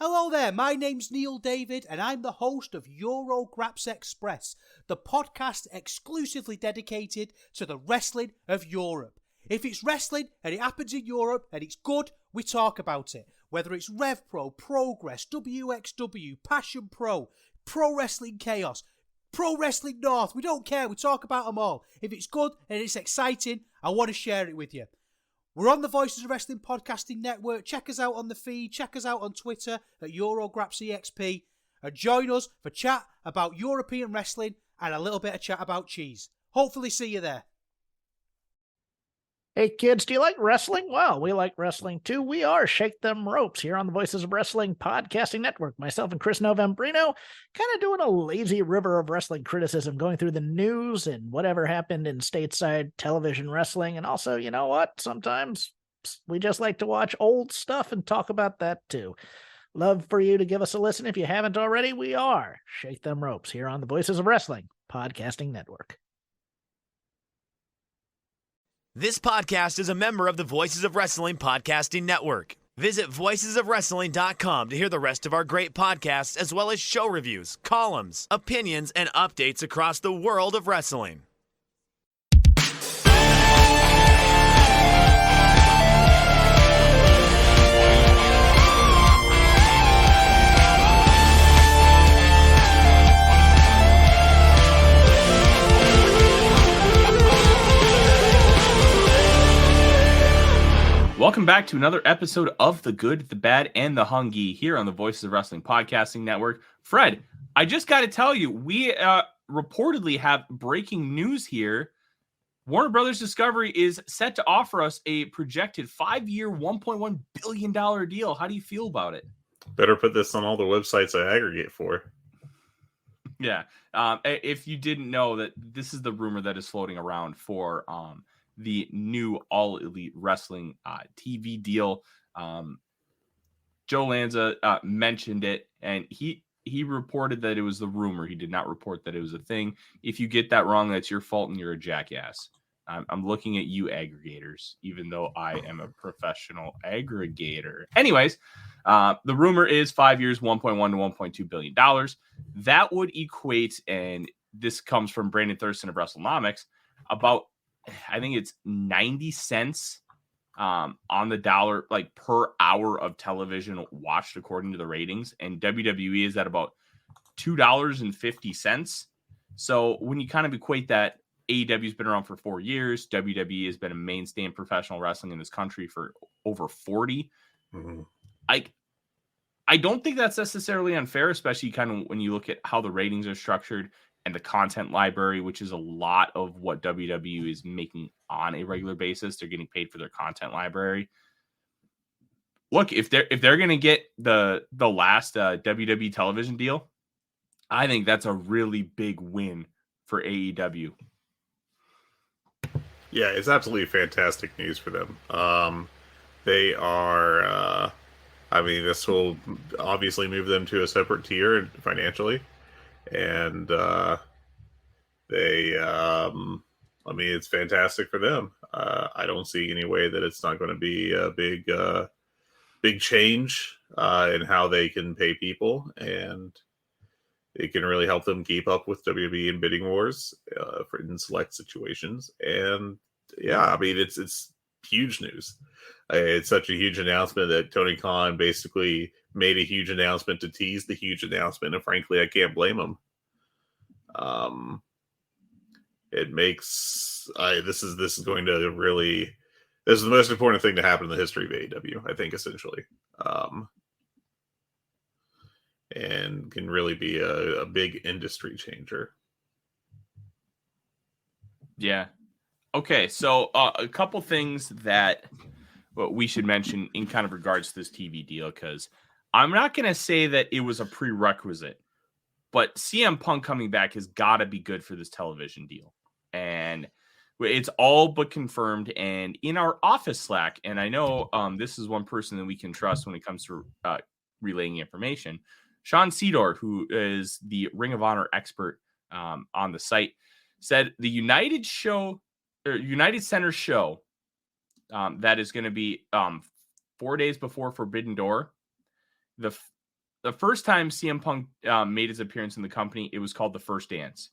Hello there, my name's Neil David and I'm the host of Eurograps Express, the podcast exclusively dedicated to the wrestling of Europe. If it's wrestling and it happens in Europe and it's good, we talk about it. Whether it's Rev Pro, Progress, WXW, Passion Pro, Pro Wrestling Chaos, Pro Wrestling North, we don't care, we talk about them all. If it's good and it's exciting, I want to share it with you. We're on the Voices of Wrestling Podcasting Network. Check us out on the feed. Check us out on Twitter at EuroGrapsEXP. And join us for chat about European wrestling and a little bit of chat about cheese. Hopefully see you there. Hey kids, do you like wrestling? Well, we like wrestling too. We are Shake Them Ropes here on the Voices of Wrestling Podcasting Network. Myself and Chris Novembrino kind of doing a lazy river of wrestling criticism, going through the news and whatever happened in stateside television wrestling. And also, you know what? Sometimes we just like to watch old stuff and talk about that too. Love for you to give us a listen. If you haven't already, we are Shake Them Ropes here on the Voices of Wrestling Podcasting Network. This podcast is a member of the Voices of Wrestling Podcasting Network. Visit voicesofwrestling.com to hear the rest of our great podcasts, as well as show reviews, columns, opinions, and updates across the world of wrestling. Welcome back to another episode of The Good, The Bad, and The Hungee here on the Voices of Wrestling Podcasting Network. Fred, I just got to tell you, we reportedly have breaking news here. Warner Brothers Discovery is set to offer us a projected 5-year, $1.1 billion deal. How do you feel about it? Better put this on all the websites I aggregate for. Yeah. If you didn't know, that this is the rumor that is floating around for the new All Elite Wrestling TV deal. Joe Lanza mentioned it, and he reported that it was the rumor. He did not report that it was a thing. If you get that wrong, that's your fault and you're a jackass. I'm looking at you aggregators, even though I am a professional aggregator. Anyways, the rumor is 5 years, $1.1 to $1.2 billion. That would equate, and this comes from Brandon Thurston of WrestleNomics, about, I think it's 90 cents on the dollar, like per hour of television watched according to the ratings. And WWE is at about $2.50. So when you kind of equate that, AEW has been around for 4 years. WWE has been a mainstay in professional wrestling in this country for over 40. Mm-hmm. I don't think that's necessarily unfair, especially kind of when you look at how the ratings are structured and the content library, which is a lot of what WWE is making on a regular basis. They're getting paid for their content library. Look, if they're going to get the last WWE television deal, I think that's a really big win for AEW. Yeah, it's absolutely fantastic news for them. They are, this will obviously move them to a separate tier financially. And it's fantastic for them. I don't see any way that it's not going to be a big change in how they can pay people, and it can really help them keep up with WWE and bidding wars in select situations. And yeah, it's huge news. It's such a huge announcement that Tony Khan basically made a huge announcement to tease the huge announcement, and frankly, I can't blame him. It makes this is going to really, this is the most important thing to happen in the history of AEW, I think, essentially, and can really be a big industry changer. Yeah. Okay, so a couple things that we should mention in kind of regards to this TV deal, because I'm not going to say that it was a prerequisite, but CM Punk coming back has got to be good for this television deal. And it's all but confirmed. And in our office Slack, and I know this is one person that we can trust when it comes to relaying information, Sean Sedor, who is the Ring of Honor expert on the site, said the United Center show that is going to be 4 days before Forbidden Door, the first time CM Punk made his appearance in the company, it was called The First Dance.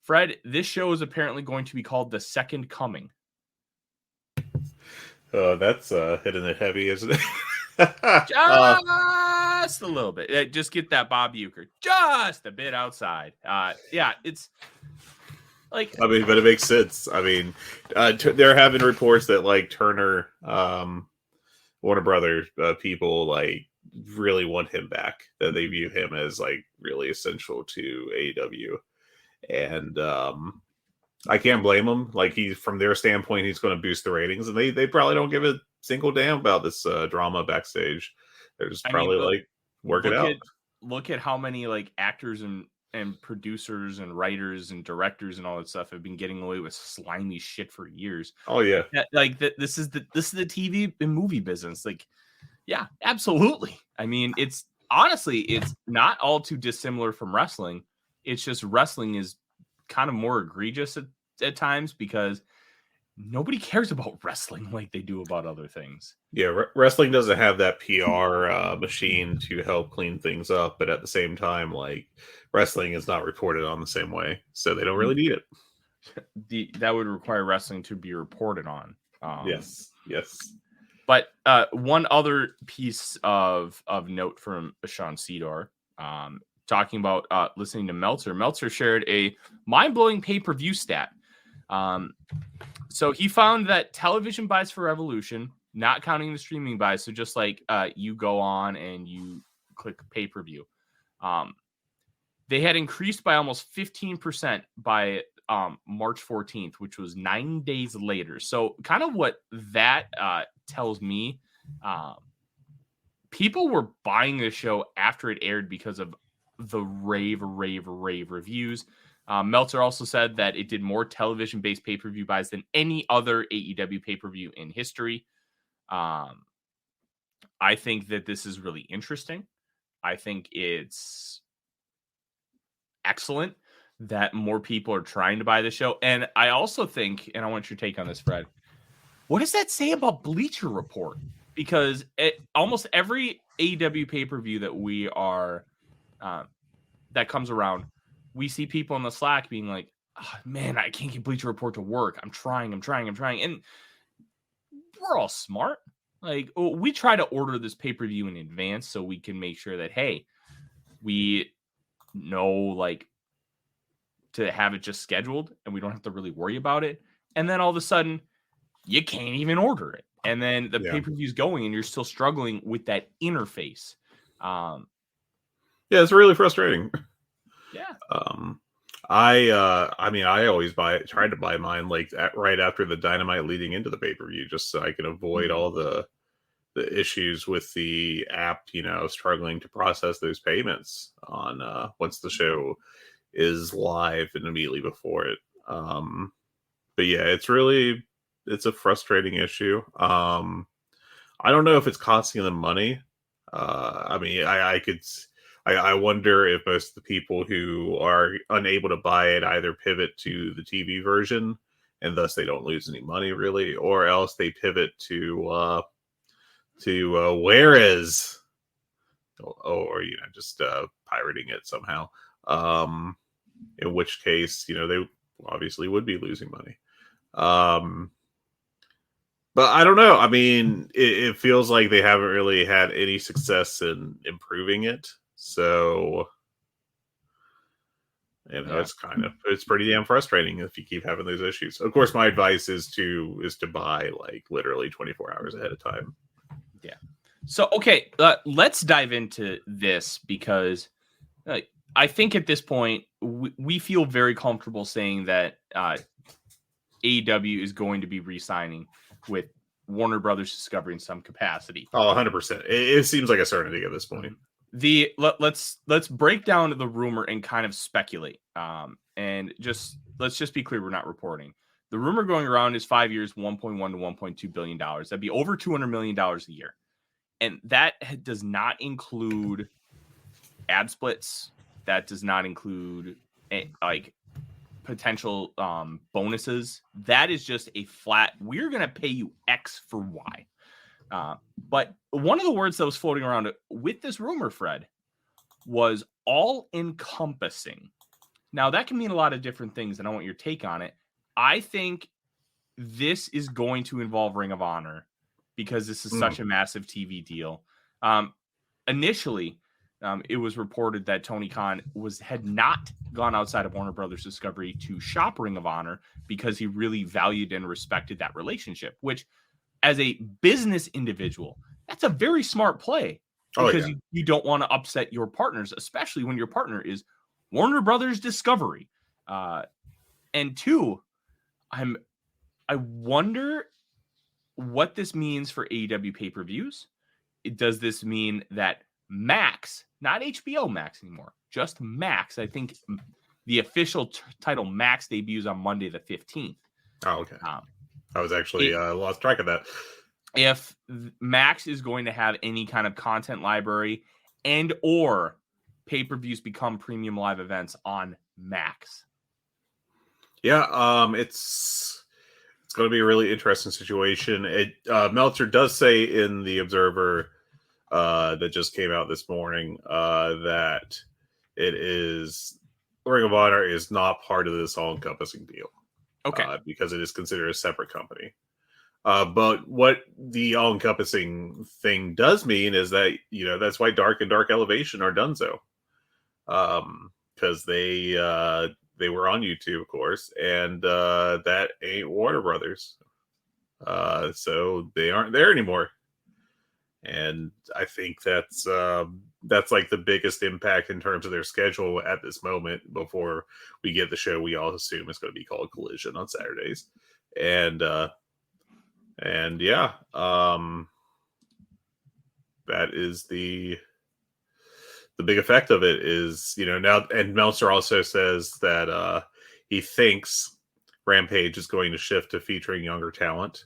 Fred, this show is apparently going to be called The Second Coming. That's hitting it heavy, isn't it? Just a little bit. Just get that Bob Uecker just a bit outside. Yeah, it's like, I mean, but it makes sense. I mean, they're having reports that like Turner, Warner Brothers people like really want him back. That they view him as like really essential to AEW, and I can't blame them. Like from their standpoint, he's going to boost the ratings, and they probably don't give a single damn about this drama backstage. They're just probably work it out. Look at how many like actors and producers and writers and directors and all that stuff have been getting away with slimy shit for years. Oh yeah, like this is the TV and movie business. Like, yeah, absolutely. I mean, it's not all too dissimilar from wrestling. It's just wrestling is kind of more egregious at times because nobody cares about wrestling like they do about other things. Yeah, wrestling doesn't have that PR machine to help clean things up, but at the same time, like wrestling is not reported on the same way, so they don't really need it. That would require wrestling to be reported on. Yes. But one other piece of note from Sean Sedor, talking about listening to Meltzer. Meltzer shared a mind-blowing pay-per-view stat. So he found that television buys for Revolution, not counting the streaming buys, so just like you go on and you click pay-per-view, they had increased by almost 15% by March 14th, which was 9 days later. So kind of what that tells me, people were buying the show after it aired because of the rave reviews. Meltzer also said that it did more television-based pay-per-view buys than any other AEW pay-per-view in history. I think that this is really interesting. I think it's excellent that more people are trying to buy the show. And I also think, and I want your take on this, Fred, what does that say about Bleacher Report? Because almost every AEW pay-per-view that we are, that comes around, we see people in the Slack being like, oh, man, I can't get Bleacher Report to work. I'm trying. And we're all smart. Like, we try to order this pay-per-view in advance so we can make sure that, hey, we know, like, to have it just scheduled and we don't have to really worry about it. And then all of a sudden, you can't even order it. And then the pay-per-view is going and you're still struggling with that interface. Yeah, it's really frustrating. Yeah. I mean, I always tried to buy mine like right after the Dynamite leading into the pay-per-view, just so I can avoid all the issues with the app, struggling to process those payments on once the show is live and immediately before it. But yeah, it's a frustrating issue. I don't know if it's costing them money. I mean, I wonder if most of the people who are unable to buy it either pivot to the TV version and thus they don't lose any money really, or else they pivot to Whereas, or just pirating it somehow. In which case, they obviously would be losing money. But I don't know. I mean, it feels like they haven't really had any success in improving it. So, it's pretty damn frustrating if you keep having those issues. Of course, my advice is to buy like literally 24 hours ahead of time. Yeah. So, okay, let's dive into this because I think at this point we feel very comfortable saying that AEW is going to be re-signing with Warner Brothers Discovery in some capacity. Oh, 100%. It seems like a certainty at this point. Let's break down the rumor and kind of speculate. And let's just be clear, we're not reporting. The rumor going around is 5 years, $1.1 to $1.2 billion. That'd be over $200 million a year. And that does not include ad splits. That does not include like potential bonuses. That is just a flat, we're going to pay you X for Y. But one of the words that was floating around with this rumor, Fred, was all encompassing. Now, that can mean a lot of different things, and I want your take on it. I think this is going to involve Ring of Honor because this is such a massive TV deal. Initially, it was reported that Tony Khan had not gone outside of Warner Brothers Discovery to shop Ring of Honor because he really valued and respected that relationship, which as a business individual, that's a very smart play because you don't want to upset your partners, especially when your partner is Warner Brothers Discovery. And two, I wonder what this means for AEW pay-per-views. Does this mean that Max, not HBO Max anymore, just Max? I think the official title Max debuts on Monday the 15th. Oh, okay. I was actually lost track of that. If Max is going to have any kind of content library and or pay-per-views become premium live events on Max. Yeah, it's going to be a really interesting situation. Meltzer does say in the Observer that just came out this morning that it is Ring of Honor is not part of this all-encompassing deal. Okay. Because it is considered a separate company. But what the all-encompassing thing does mean is that, that's why Dark and Dark Elevation are done so. Because they were on YouTube, of course, and that ain't Warner Brothers. So they aren't there anymore. And I think that's like the biggest impact in terms of their schedule at this moment before we get the show we all assume is going to be called Collision on Saturdays. And yeah, that is the big effect of it is, now, and Meltzer also says that he thinks Rampage is going to shift to featuring younger talent.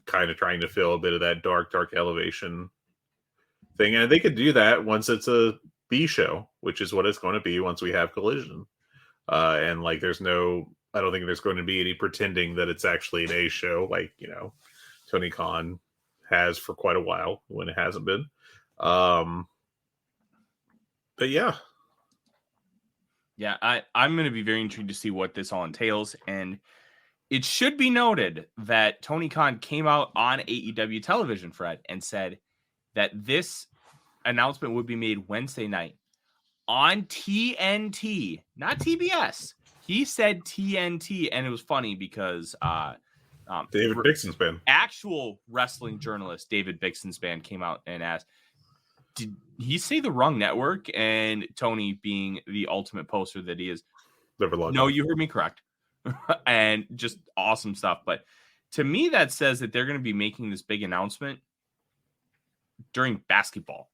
Kind of trying to fill a bit of that dark Elevation thing. And they could do that once it's a B show, which is what it's going to be once we have Collision. And like, I don't think there's going to be any pretending that it's actually an A show, like, Tony Khan has for quite a while when it hasn't been. But yeah. Yeah, I'm going to be very intrigued to see what this all entails. And it should be noted that Tony Khan came out on AEW television, Fred, and said that this announcement would be made Wednesday night on TNT, not TBS. He said TNT, and it was funny because David Bixenspan, actual wrestling journalist David Bixenspan, came out and asked, did he say the wrong network? And Tony, being the ultimate poster that he is, no, you heard me correct. And just awesome stuff. But to me, that says that they're going to be making this big announcement during basketball.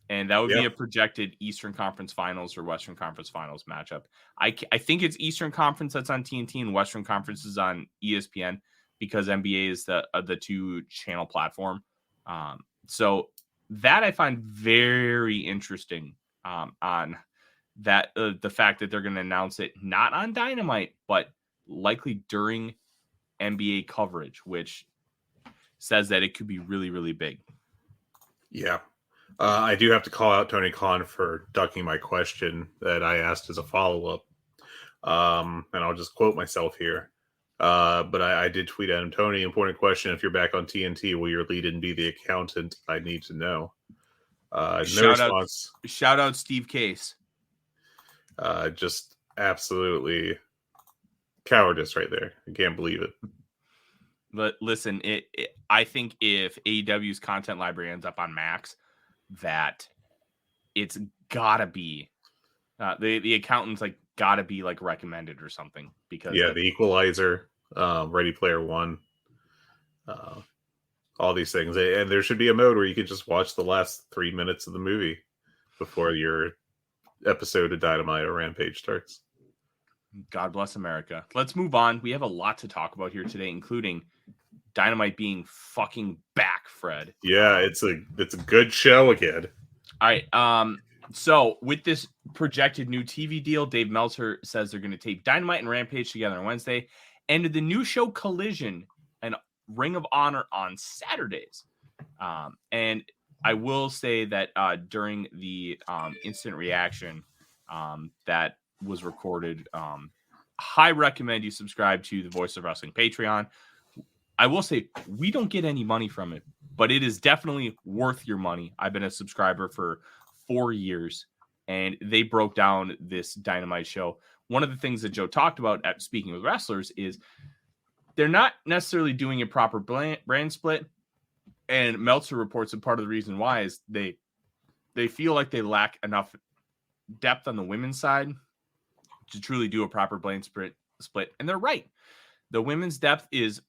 And that would be a projected Eastern Conference Finals or Western Conference Finals matchup. I think it's Eastern Conference that's on TNT and Western Conference is on ESPN because NBA is the 2-channel platform. So that I find very interesting on that the fact that they're going to announce it not on Dynamite, but likely during NBA coverage, which says that it could be really, really big. Yeah. I do have to call out Tony Khan for ducking my question that I asked as a follow-up. And I'll just quote myself here. But I did tweet at him, Tony, important question. If you're back on TNT, will your lead-in be the accountant? I need to know. No response. Shout out Steve Case. Just absolutely cowardice right there. I can't believe it. But listen, I think if AEW's content library ends up on Max, that it's gotta be the accountant's like gotta be like recommended or something because the Equalizer, Ready Player One, all these things, and there should be a mode where you can just watch the last 3 minutes of the movie before your episode of Dynamite or Rampage starts. God bless America. Let's move on. We have a lot to talk about here today, including Dynamite being fucking back, Fred. Yeah, it's a good show again. All right. So with this projected new TV deal, Dave Meltzer says they're going to tape Dynamite and Rampage together on Wednesday, and the new show Collision and Ring of Honor on Saturdays. And I will say that during the instant reaction that was recorded, I recommend you subscribe to the Voice of Wrestling Patreon. I will say we don't get any money from it, but it is definitely worth your money. I've been a subscriber for 4 years, and they broke down this Dynamite show. One of the things that Joe talked about at speaking with wrestlers is they're not necessarily doing a proper brand split. And Meltzer reports that part of the reason why is they feel like they lack enough depth on the women's side to truly do a proper brand split. And they're right. The women's depth it's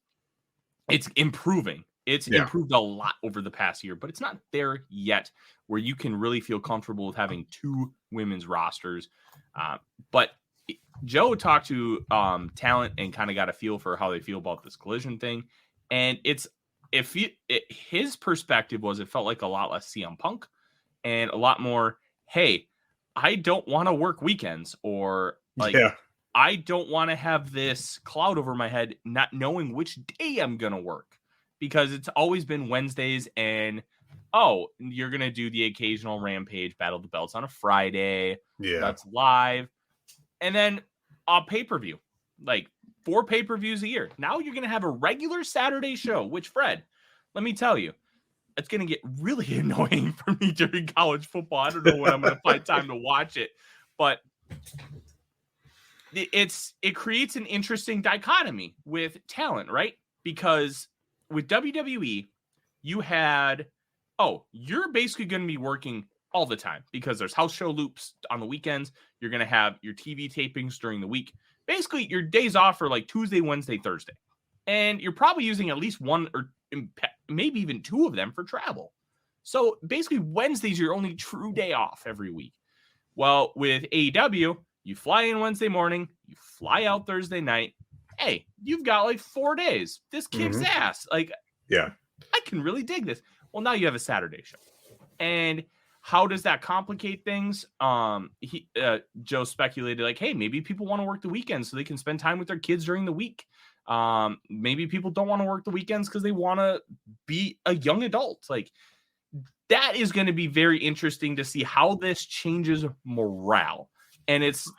improving. It's improved a lot over the past year, but it's not there yet where you can really feel comfortable with having 2 women's rosters. But Joe talked to talent and kind of got a feel for how they feel about this collision thing. And his perspective was it felt like a lot less CM Punk and a lot more, hey, I don't want to work weekends, or like, I don't want to have this cloud over my head not knowing which day I'm going to work, because it's always been Wednesdays and, oh, you're going to do the occasional Rampage Battle of the Belts on a Friday. Yeah. That's live. And then a pay-per-view, like 4 pay-per-views a year. Now you're going to have a regular Saturday show, which, Fred, let me tell you, it's going to get really annoying for me during college football. I don't know when I'm going to find time to watch it, but it creates an interesting dichotomy with talent, right? Because with WWE, you had, you're basically going to be working all the time because there's house show loops on the weekends. You're going to have your TV tapings during the week. Basically, your days off are like Tuesday, Wednesday, Thursday. And you're probably using at least 1 or maybe even 2 of them for travel. So basically, Wednesday's your only true day off every week. Well, with AEW, you fly in Wednesday morning, you fly out Thursday night. Hey, you've got like 4 days. This kicks ass. Like, yeah, I can really dig this. Well, now you have a Saturday show. And how does that complicate things? Joe speculated like, hey, maybe people want to work the weekends so they can spend time with their kids during the week. Maybe people don't want to work the weekends because they want to be a young adult. Like, that is going to be very interesting to see how this changes morale. And it's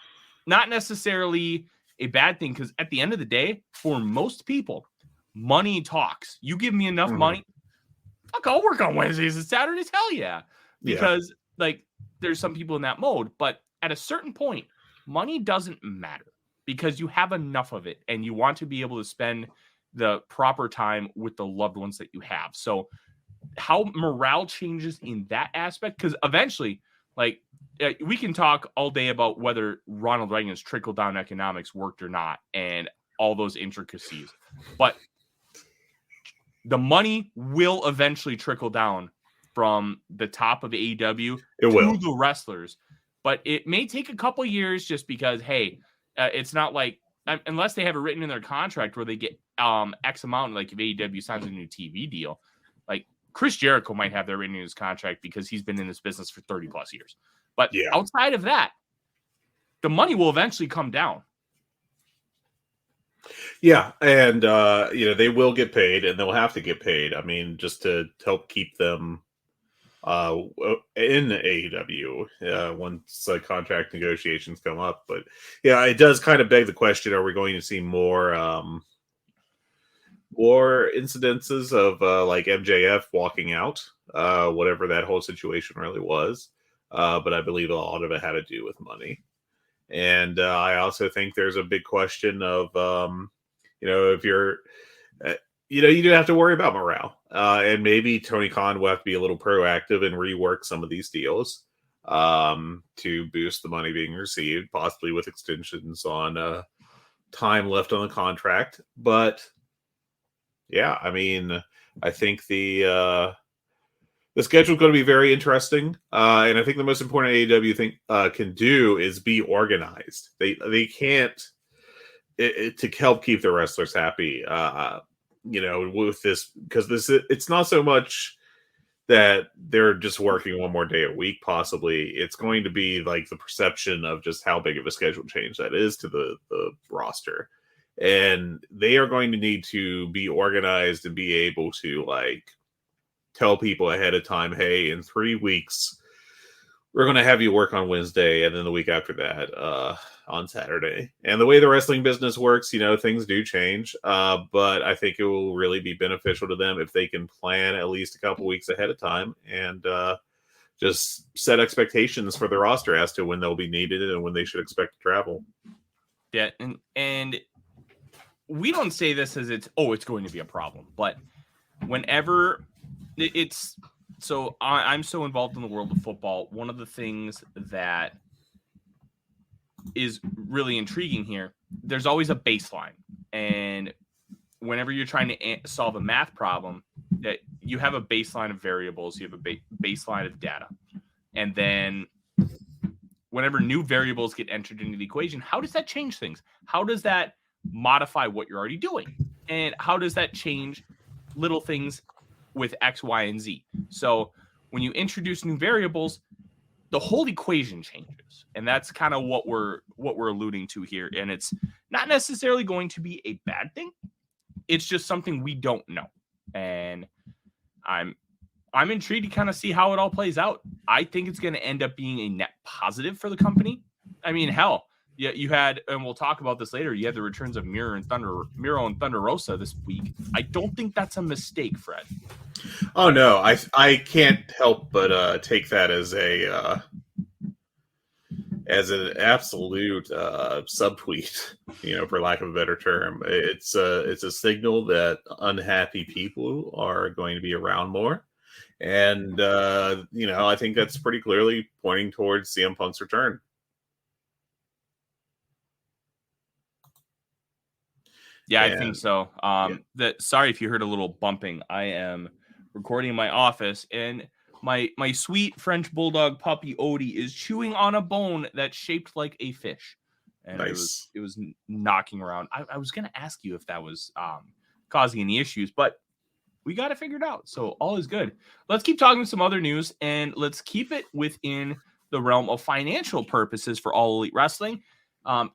not necessarily a bad thing, because at the end of the day, for most people, money talks. You give me enough money, I'll work on Wednesdays and Saturdays. Hell yeah. Because like there's some people in that mode, but at a certain point, money doesn't matter because you have enough of it and you want to be able to spend the proper time with the loved ones that you have. So how morale changes in that aspect, because eventually, like, we can talk all day about whether Ronald Reagan's trickle-down economics worked or not and all those intricacies. But the money will eventually trickle down from the top of AEW to the wrestlers. But it may take a couple years just because, hey, it's not like, unless they have it written in their contract where they get X amount, like if AEW signs a new TV deal. Like Chris Jericho might have that written in his contract because he's been in this business for 30 plus years. But outside of that, the money will eventually come down. Yeah, and they will get paid, and they'll have to get paid. I mean, just to help keep them in AEW once contract negotiations come up. But yeah, it does kind of beg the question: are we going to see more incidences of like MJF walking out, whatever that whole situation really was? But I believe a lot of it had to do with money. And I also think there's a big question of, if you're, you don't have to worry about morale. And maybe Tony Khan will have to be a little proactive and rework some of these deals to boost the money being received, possibly with extensions on time left on the contract. But yeah, I mean, I think the schedule is going to be very interesting, and I think the most important AEW thing can do is be organized. They can't to help keep the wrestlers happy. With this, because it's not so much that they're just working one more day a week. Possibly, it's going to be like the perception of just how big of a schedule change that is to the roster, and they are going to need to be organized and be able to like tell people ahead of time, hey, in 3 weeks, we're going to have you work on Wednesday, and then the week after that on Saturday. And the way the wrestling business works, things do change. But I think it will really be beneficial to them if they can plan at least a couple weeks ahead of time and just set expectations for the roster as to when they'll be needed and when they should expect to travel. Yeah, and we don't say this as it's going to be a problem, but whenever it's so I'm so involved in the world of football, one of the things that is really intriguing here, there's always a baseline, and whenever you're trying to solve a math problem, that you have a baseline of variables, you have a baseline of data, and then whenever new variables get entered into the equation, how does that change things? How does that modify what you're already doing? And how does that change little things with X, Y, and Z? So when you introduce new variables, the whole equation changes. And that's kind of what we're alluding to here. And it's not necessarily going to be a bad thing. It's just something we don't know. And I'm intrigued to kind of see how it all plays out. I think it's going to end up being a net positive for the company. I mean, hell, yeah, you had, and we'll talk about this later, you had the returns of Miro and Thunder Rosa this week. I don't think that's a mistake, Fred. Oh no, I can't help but take that as an absolute subtweet, for lack of a better term. It's a signal that unhappy people are going to be around more. And, I think that's pretty clearly pointing towards CM Punk's return. Yeah, I think so. Sorry if you heard a little bumping. I am recording in my office, and my sweet French bulldog puppy Odie is chewing on a bone that's shaped like a fish. And nice. it was knocking around. I was going to ask you if that was causing any issues, but we got it figured out. So all is good. Let's keep talking some other news, and let's keep it within the realm of financial purposes for All Elite Wrestling.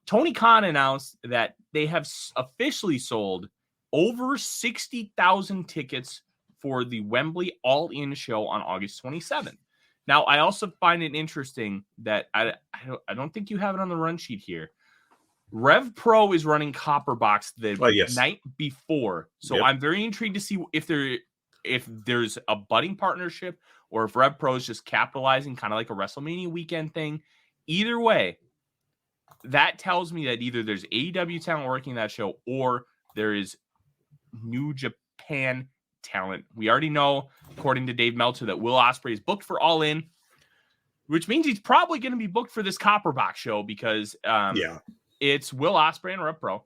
Tony Khan announced that they have officially sold over 60,000 tickets for the Wembley All-In show on August 27th. Now, I also find it interesting that I don't think you have it on the run sheet here. Rev Pro is running Copperbox the night before. So I'm very intrigued to see if there's a budding partnership or if Rev Pro is just capitalizing kind of like a WrestleMania weekend thing. Either way, that tells me that either there's AEW talent working that show or there is New Japan talent. We already know, according to Dave Meltzer, that Will Ospreay is booked for All In, which means he's probably going to be booked for this Copperbox show because it's Will Ospreay and Rev Pro.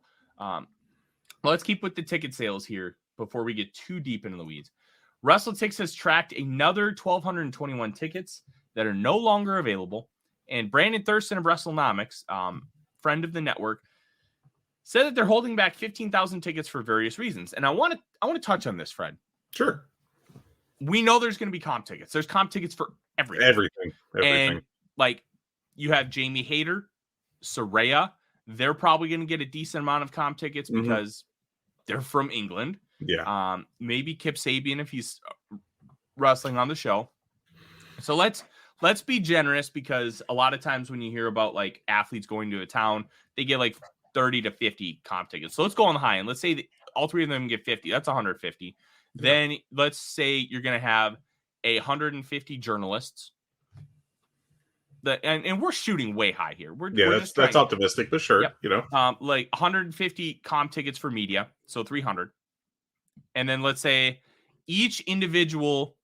Let's keep with the ticket sales here before we get too deep into the weeds. WrestleTix has tracked another 1,221 tickets that are no longer available. And Brandon Thurston of WrestleNomics, friend of the network, said that they're holding back 15,000 tickets for various reasons. And I want to touch on this, Fred. Sure. We know there's going to be comp tickets. There's comp tickets for everything. And like you have Jamie Hayter, Saraya. They're probably going to get a decent amount of comp tickets because they're from England. Yeah. Maybe Kip Sabian if he's wrestling on the show. So let's be generous because a lot of times when you hear about like athletes going to a town, they get like 30 to 50 comp tickets. So let's go on the high end. Let's say that all three of them get 50. That's 150. Yeah. Then let's say you're going to have 150 journalists. And we're shooting way high here. That's optimistic, but sure. Yep. Like 150 comp tickets for media. So 300. And then let's say each individual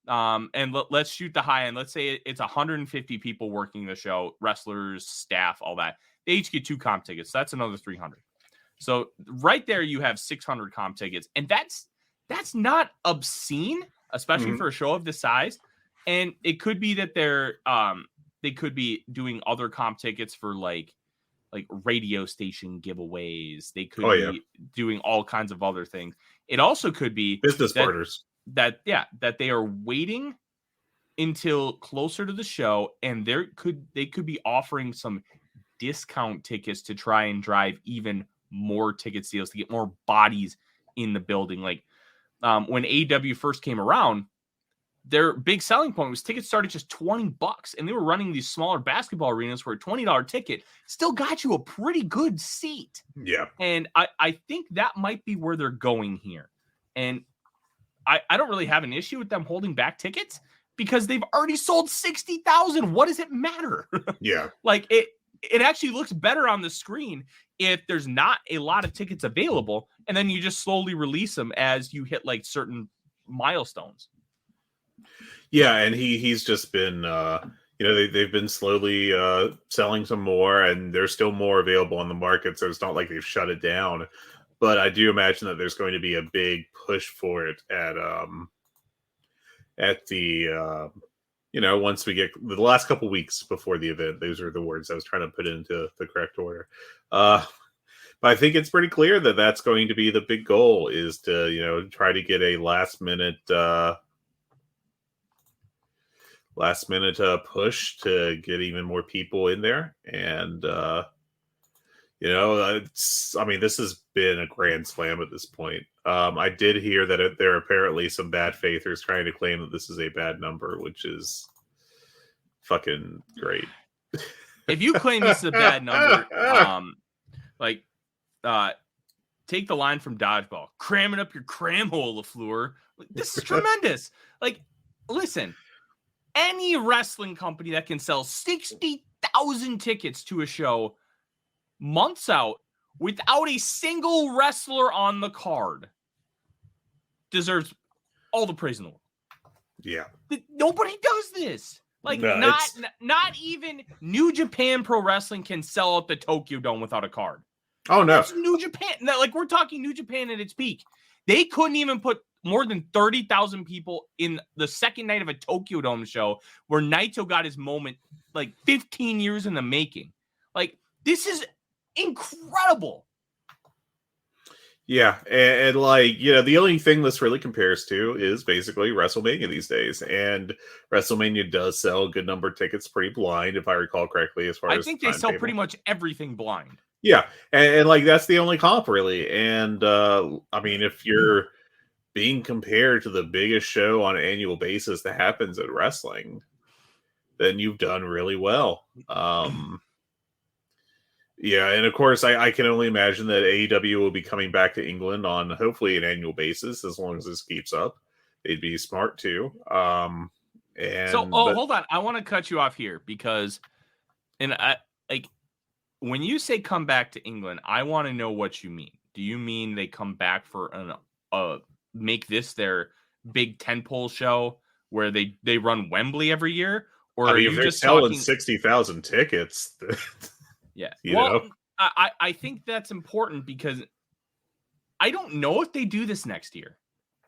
let's shoot the high end. Let's say it's 150 people working the show, wrestlers, staff, all that. They each get 2 comp tickets. So that's another 300. So right there, you have 600 comp tickets. And that's not obscene, especially for a show of this size. And it could be that they could be doing other comp tickets for like radio station giveaways. They could be doing all kinds of other things. It also could be business partners. That they are waiting until closer to the show, and they could be offering some discount tickets to try and drive even more ticket sales to get more bodies in the building. Like when AEW first came around, their big selling point was tickets started just $20, and they were running these smaller basketball arenas where a $20 ticket still got you a pretty good seat. Yeah. And I think that might be where they're going here. And I don't really have an issue with them holding back tickets because they've already sold 60,000. What does it matter? Yeah. Like it actually looks better on the screen if there's not a lot of tickets available, and then you just slowly release them as you hit like certain milestones. Yeah, and he's just been they've been slowly selling some more, and there's still more available on the market, so it's not like they've shut it down. But I do imagine that there's going to be a big push for it at the once we get the last couple weeks before the event. Those are the words I was trying to put into the correct order. But I think it's pretty clear that that's going to be the big goal, is to try to get a last minute push to get even more people in there. And this has been a grand slam at this point. I did hear that there are apparently some bad faithers trying to claim that this is a bad number, which is fucking great. If you claim this is a bad number, take the line from Dodgeball, cram it up your cram hole, LaFleur. This is tremendous. Like, listen, any wrestling company that can sell 60,000 tickets to a show months out without a single wrestler on the card deserves all the praise in the world. Yeah. Nobody does this. Like, No, not even New Japan Pro Wrestling can sell out the Tokyo Dome without a card. Oh, no. It's New Japan. Like, we're talking New Japan at its peak. They couldn't even put more than 30,000 people in the second night of a Tokyo Dome show where Naito got his moment like 15 years in the making. Like, this is incredible. Yeah, and the only thing this really compares to is basically WrestleMania these days, and WrestleMania does sell a good number of tickets pretty blind, if I recall correctly. As far as I think they sell pretty much everything blind. Yeah, and that's the only comp really. And if you're being compared to the biggest show on an annual basis that happens at wrestling, then you've done really well. Yeah, and of course, I can only imagine that AEW will be coming back to England on hopefully an annual basis as long as this keeps up. They'd be smart too. Hold on, I want to cut you off here because, when you say come back to England, I want to know what you mean. Do you mean they come back for make this their big tentpole show where they run Wembley every year, or are you they're just selling talking 60,000 tickets? Yeah. You know? I think that's important because I don't know if they do this next year.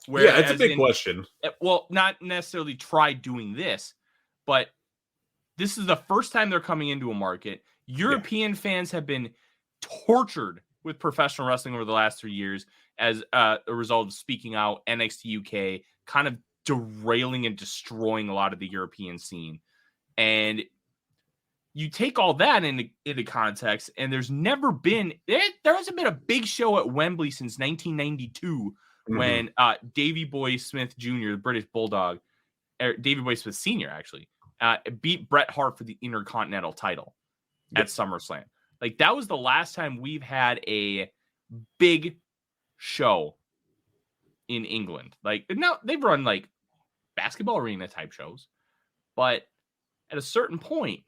Yeah, it's a big question. Well, not necessarily try doing this, but this is the first time they're coming into a market. European fans have been tortured with professional wrestling over the last 3 years as a result of speaking out, NXT UK kind of derailing and destroying a lot of the European scene. And you take all that into context, and there's never been there hasn't been a big show at Wembley since 1992 when Davey Boy Smith Jr., the British Bulldog, Davey Boy Smith Sr. actually beat Bret Hart for the Intercontinental title at SummerSlam. Like, that was the last time we've had a big show in England. Like, now they've run like basketball arena type shows, but at a certain point,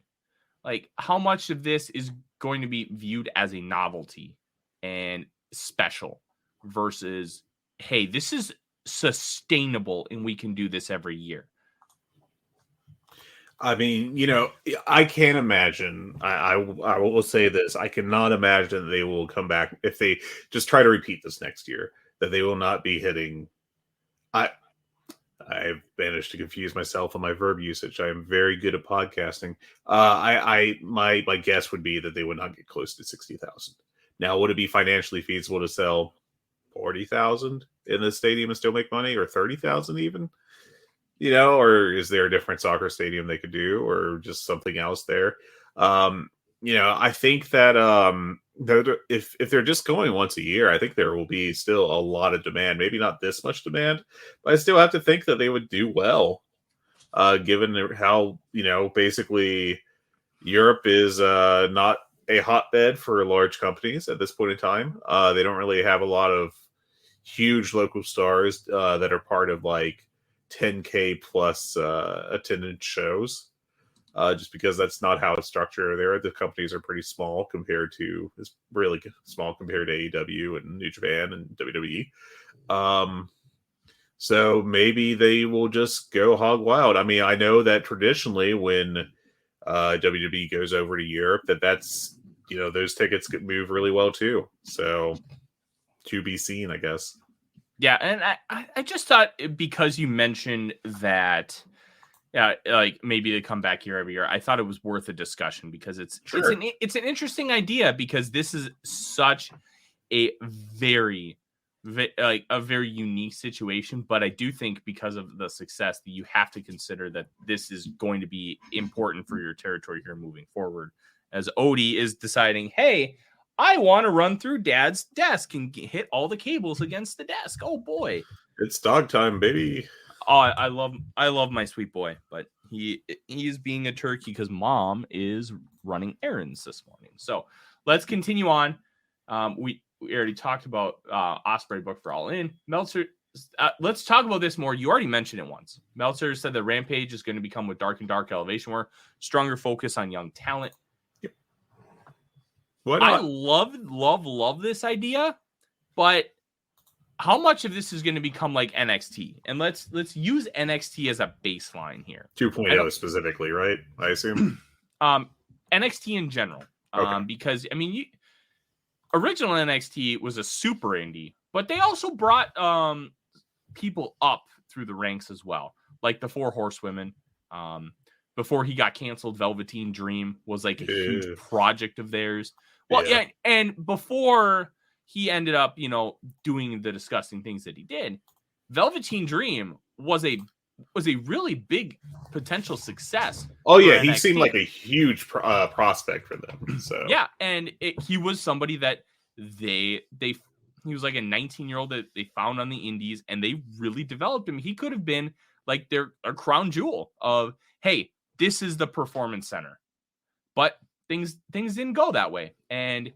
like, how much of this is going to be viewed as a novelty and special versus, hey, this is sustainable and we can do this every year? I mean, I can't imagine. I will say this: I cannot imagine that they will come back if they just try to repeat this next year. That they will not be hitting. I've managed to confuse myself on my verb usage. I am very good at podcasting. My guess would be that they would not get close to 60,000. Now, would it be financially feasible to sell 40,000 in this stadium and still make money, or 30,000 even? Or is there a different soccer stadium they could do, or just something else there? I think that if they're just going once a year, I think there will be still a lot of demand. Maybe not this much demand, but I still have to think that they would do well given how, basically Europe is not a hotbed for large companies at this point in time. They don't really have a lot of huge local stars that are part of like 10K plus attendance shows. Just because that's not how it's structured there. The companies are pretty small it's really small compared to AEW and New Japan and WWE. So maybe they will just go hog wild. I mean, I know that traditionally when WWE goes over to Europe, that's those tickets could move really well too. So to be seen, I guess. Yeah, and I just thought, because you mentioned that, like maybe they come back here every year, I thought it was worth a discussion, because it's an interesting idea, because this is such a very unique situation. But I do think because of the success that you have to consider that this is going to be important for your territory here moving forward, as Odie is deciding, hey, I want to run through Dad's desk and hit all the cables against the desk. Oh boy, it's dog time, baby. Oh, I love my sweet boy, but he is being a turkey because Mom is running errands this morning. So let's continue on. We already talked about Ospreay book for All In. Meltzer, let's talk about this more. You already mentioned it once. Meltzer said that Rampage is going to become with Dark and Dark Elevation, where stronger focus on young talent. Yep. What I love this idea, but how much of this is going to become like NXT? And let's use NXT as a baseline here. 2.0 specifically, right? I assume. NXT in general. Okay. Because I mean, original NXT was a super indie, but they also brought people up through the ranks as well, like the Four Horsewomen. Before he got canceled, Velveteen Dream was like a huge project of theirs. Well, yeah, and before he ended up, doing the disgusting things that he did, Velveteen Dream was a really big potential success. Oh yeah, he seemed like a huge prospect for them. So yeah, and he was somebody that he was like a 19-year-old that they found on the indies, and they really developed him. He could have been like a crown jewel of, hey, this is the performance center, but things didn't go that way, and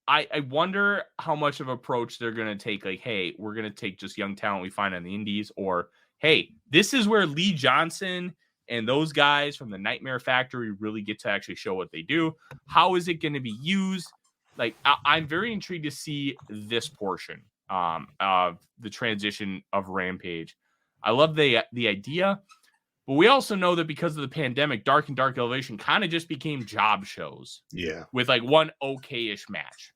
I wonder how much of an approach they're going to take. Like, hey, we're going to take just young talent we find on the indies, or, hey, this is where Lee Johnson and those guys from the Nightmare Factory really get to actually show what they do. How is it going to be used? Like, I'm very intrigued to see this portion of the transition of Rampage. I love the idea, but we also know that because of the pandemic, Dark and Dark Elevation kind of just became job shows. Yeah. With like one okay-ish match.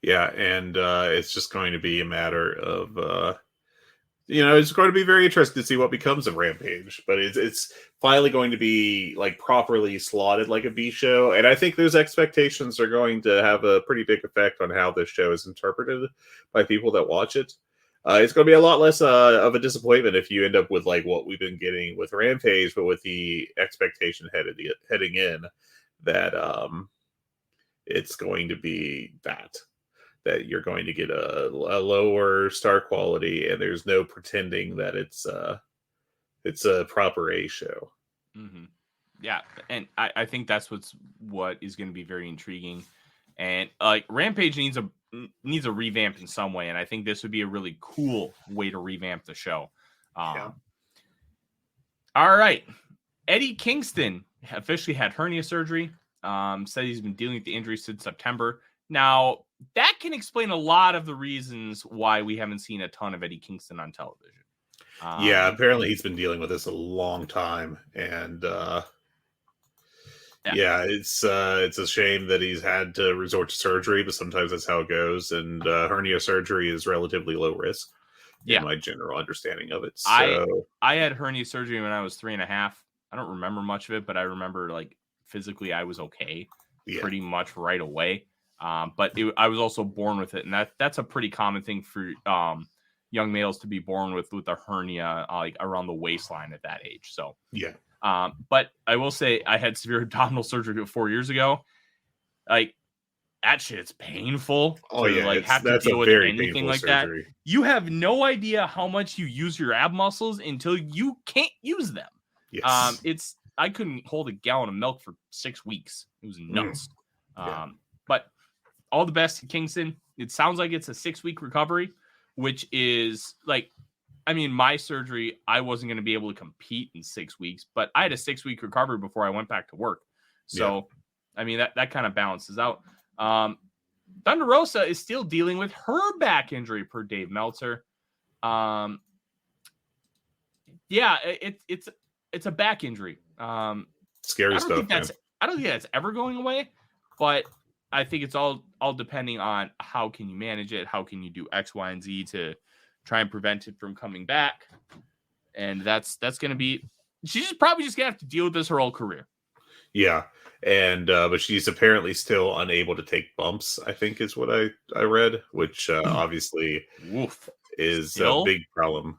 Yeah, and it's just going to be a matter of, it's going to be very interesting to see what becomes of Rampage. But it's finally going to be like properly slotted like a B show, and I think those expectations are going to have a pretty big effect on how this show is interpreted by people that watch it. It's going to be a lot less of a disappointment if you end up with like what we've been getting with Rampage, but with the expectation heading in that it's going to be that you're going to get a lower star quality, and there's no pretending that it's a proper A show. Mm-hmm. Yeah, and I think that's what is going to be very intriguing. And like Rampage needs a revamp in some way, and I think this would be a really cool way to revamp the show. All right, Eddie Kingston officially had hernia surgery. Said he's been dealing with the injury since September. Now, that can explain a lot of the reasons why we haven't seen a ton of Eddie Kingston on television. Yeah, apparently he's been dealing with this a long time, and it's a shame that he's had to resort to surgery, but sometimes that's how it goes. And hernia surgery is relatively low risk. In my general understanding of it. So I had hernia surgery when I was 3.5. I don't remember much of it, but I remember like physically I was okay pretty much right away. But I was also born with it, and that's a pretty common thing for young males to be born with a hernia like around the waistline at that age. So but I will say I had severe abdominal surgery 4 years ago. Like that shit's painful. Oh to, yeah, like have to that's deal a with very anything painful like surgery. that. You have no idea how much you use your ab muscles until you can't use them. Yes. I couldn't hold a gallon of milk for 6 weeks. It was nuts. Yeah. But all the best to Kingston. It sounds like it's a 6-week recovery, which is like, I mean, my surgery, I wasn't going to be able to compete in 6 weeks, but I had a 6-week recovery before I went back to work. So, I mean, that kind of balances out. Thunder Rosa is still dealing with her back injury per Dave Meltzer. Yeah, it's a back injury. Scary stuff, man. I don't think that's ever going away, but I think it's all depending on how can you manage it, how can you do X, Y, and Z to try and prevent it from coming back. And that's going to be, she's probably just going to have to deal with this her whole career. Yeah. And but she's apparently still unable to take bumps, I think is what I read, which obviously is a big problem.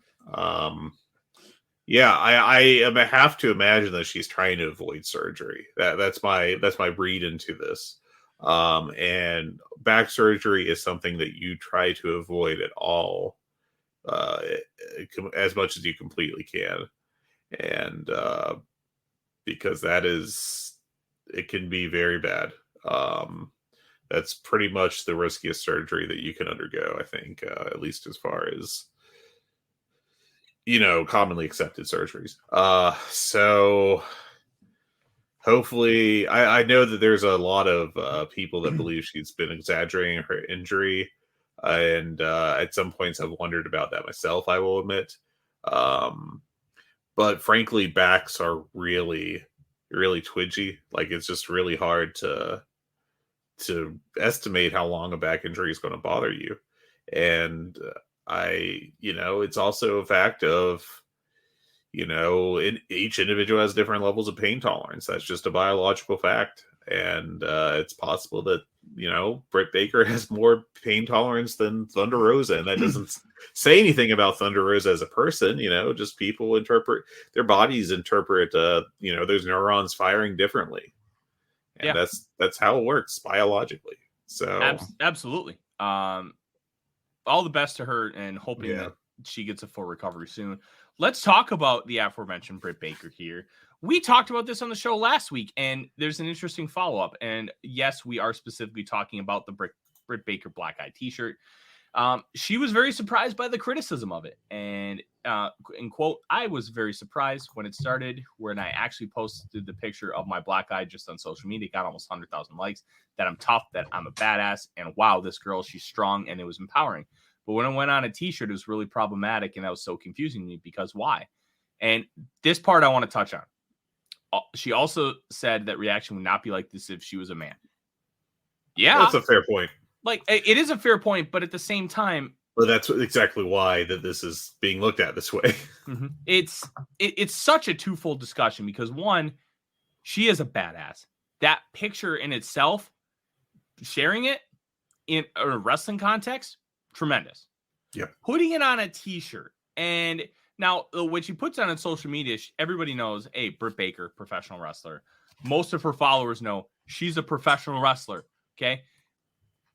Yeah, I have to imagine that she's trying to avoid surgery. That's my read into this. And back surgery is something that you try to avoid at all, as much as you completely can. And because it can be very bad. That's pretty much the riskiest surgery that you can undergo, I think, at least as far as, commonly accepted surgeries. So hopefully, I know that there's a lot of people that believe she's been exaggerating her injury. And at some points I've wondered about that myself, I will admit. But frankly, backs are really, really twitchy. Like, it's just really hard to estimate how long a back injury is going to bother you. And it's also a fact of, each individual has different levels of pain tolerance. That's just a biological fact. And it's possible that, Britt Baker has more pain tolerance than Thunder Rosa. And that doesn't say anything about Thunder Rosa as a person. Just people their bodies interpret, those neurons firing differently. And that's how it works biologically. So absolutely. All the best to her, and hoping that she gets a full recovery soon. Let's talk about the aforementioned Britt Baker here. We talked about this on the show last week, and there's an interesting follow-up. And yes, we are specifically talking about the Britt Baker Black Eye t-shirt. She was very surprised by the criticism of it. And in quote, I was very surprised when it started, when I actually posted the picture of my black eye just on social media. It got almost 100,000 likes, that I'm tough, that I'm a badass, and wow, this girl, she's strong, and it was empowering. But when it went on a t-shirt, it was really problematic, and that was so confusing to me, because why? And this part I want to touch on. She also said that reaction would not be like this if she was a man. Yeah. That's a fair point. Like, it is a fair point, but at the same time, but that's exactly why that this is being looked at this way. It's such a twofold discussion, because one, she is a badass. That picture in itself, sharing it in a wrestling context, tremendous. Yeah. Putting it on a t-shirt, and now when she puts it on social media, everybody knows, hey, Britt Baker, professional wrestler. Most of her followers know she's a professional wrestler. Okay.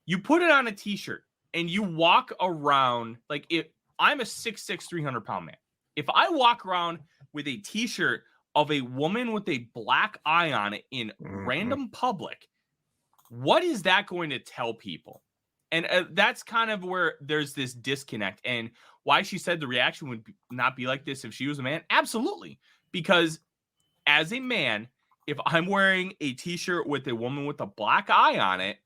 You put it on a t-shirt and you walk around like, if I'm a 6'6", 300-pound man, if I walk around with a t-shirt of a woman with a black eye on it in random public, what is that going to tell people? And that's kind of where there's this disconnect, and why she said the reaction would not be like this if she was a man. Absolutely. Because as a man, if I'm wearing a t-shirt with a woman with a black eye on it,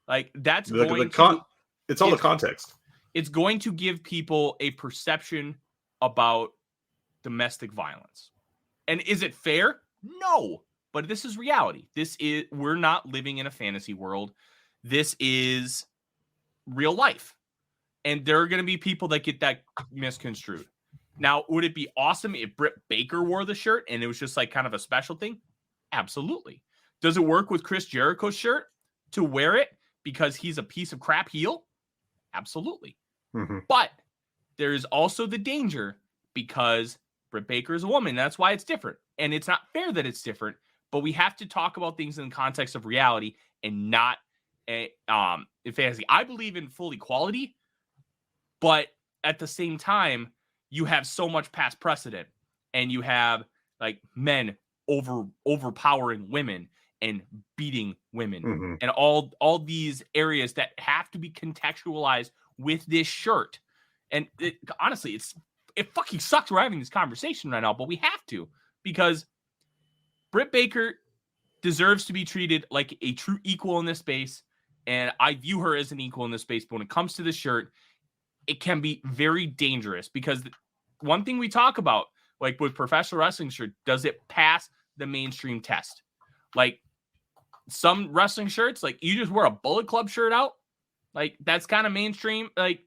like, that's it's all the context. It's going to give people a perception about domestic violence. And is it fair? No, but this is reality. We're not living in a fantasy world. This is real life. And there are going to be people that get that misconstrued. Now, would it be awesome if Britt Baker wore the shirt and it was just like kind of a special thing? Absolutely. Does it work with Chris Jericho's shirt to wear it because he's a piece of crap heel? Absolutely. But there is also the danger, because Britt Baker is a woman. That's why it's different. And it's not fair that it's different, but we have to talk about things in the context of reality and not in fantasy. I believe in full equality, but at the same time, you have so much past precedent, and you have like men overpowering women and beating women, and all these areas that have to be contextualized with this shirt. And honestly, it fucking sucks we're having this conversation right now, but we have to, because Britt Baker deserves to be treated like a true equal in this space, and I view her as an equal in this space. But when it comes to this shirt, it can be very dangerous, because one thing we talk about, like with professional wrestling shirt, does it pass the mainstream test? Like some wrestling shirts, like you just wear a Bullet Club shirt out, like that's kind of mainstream. Like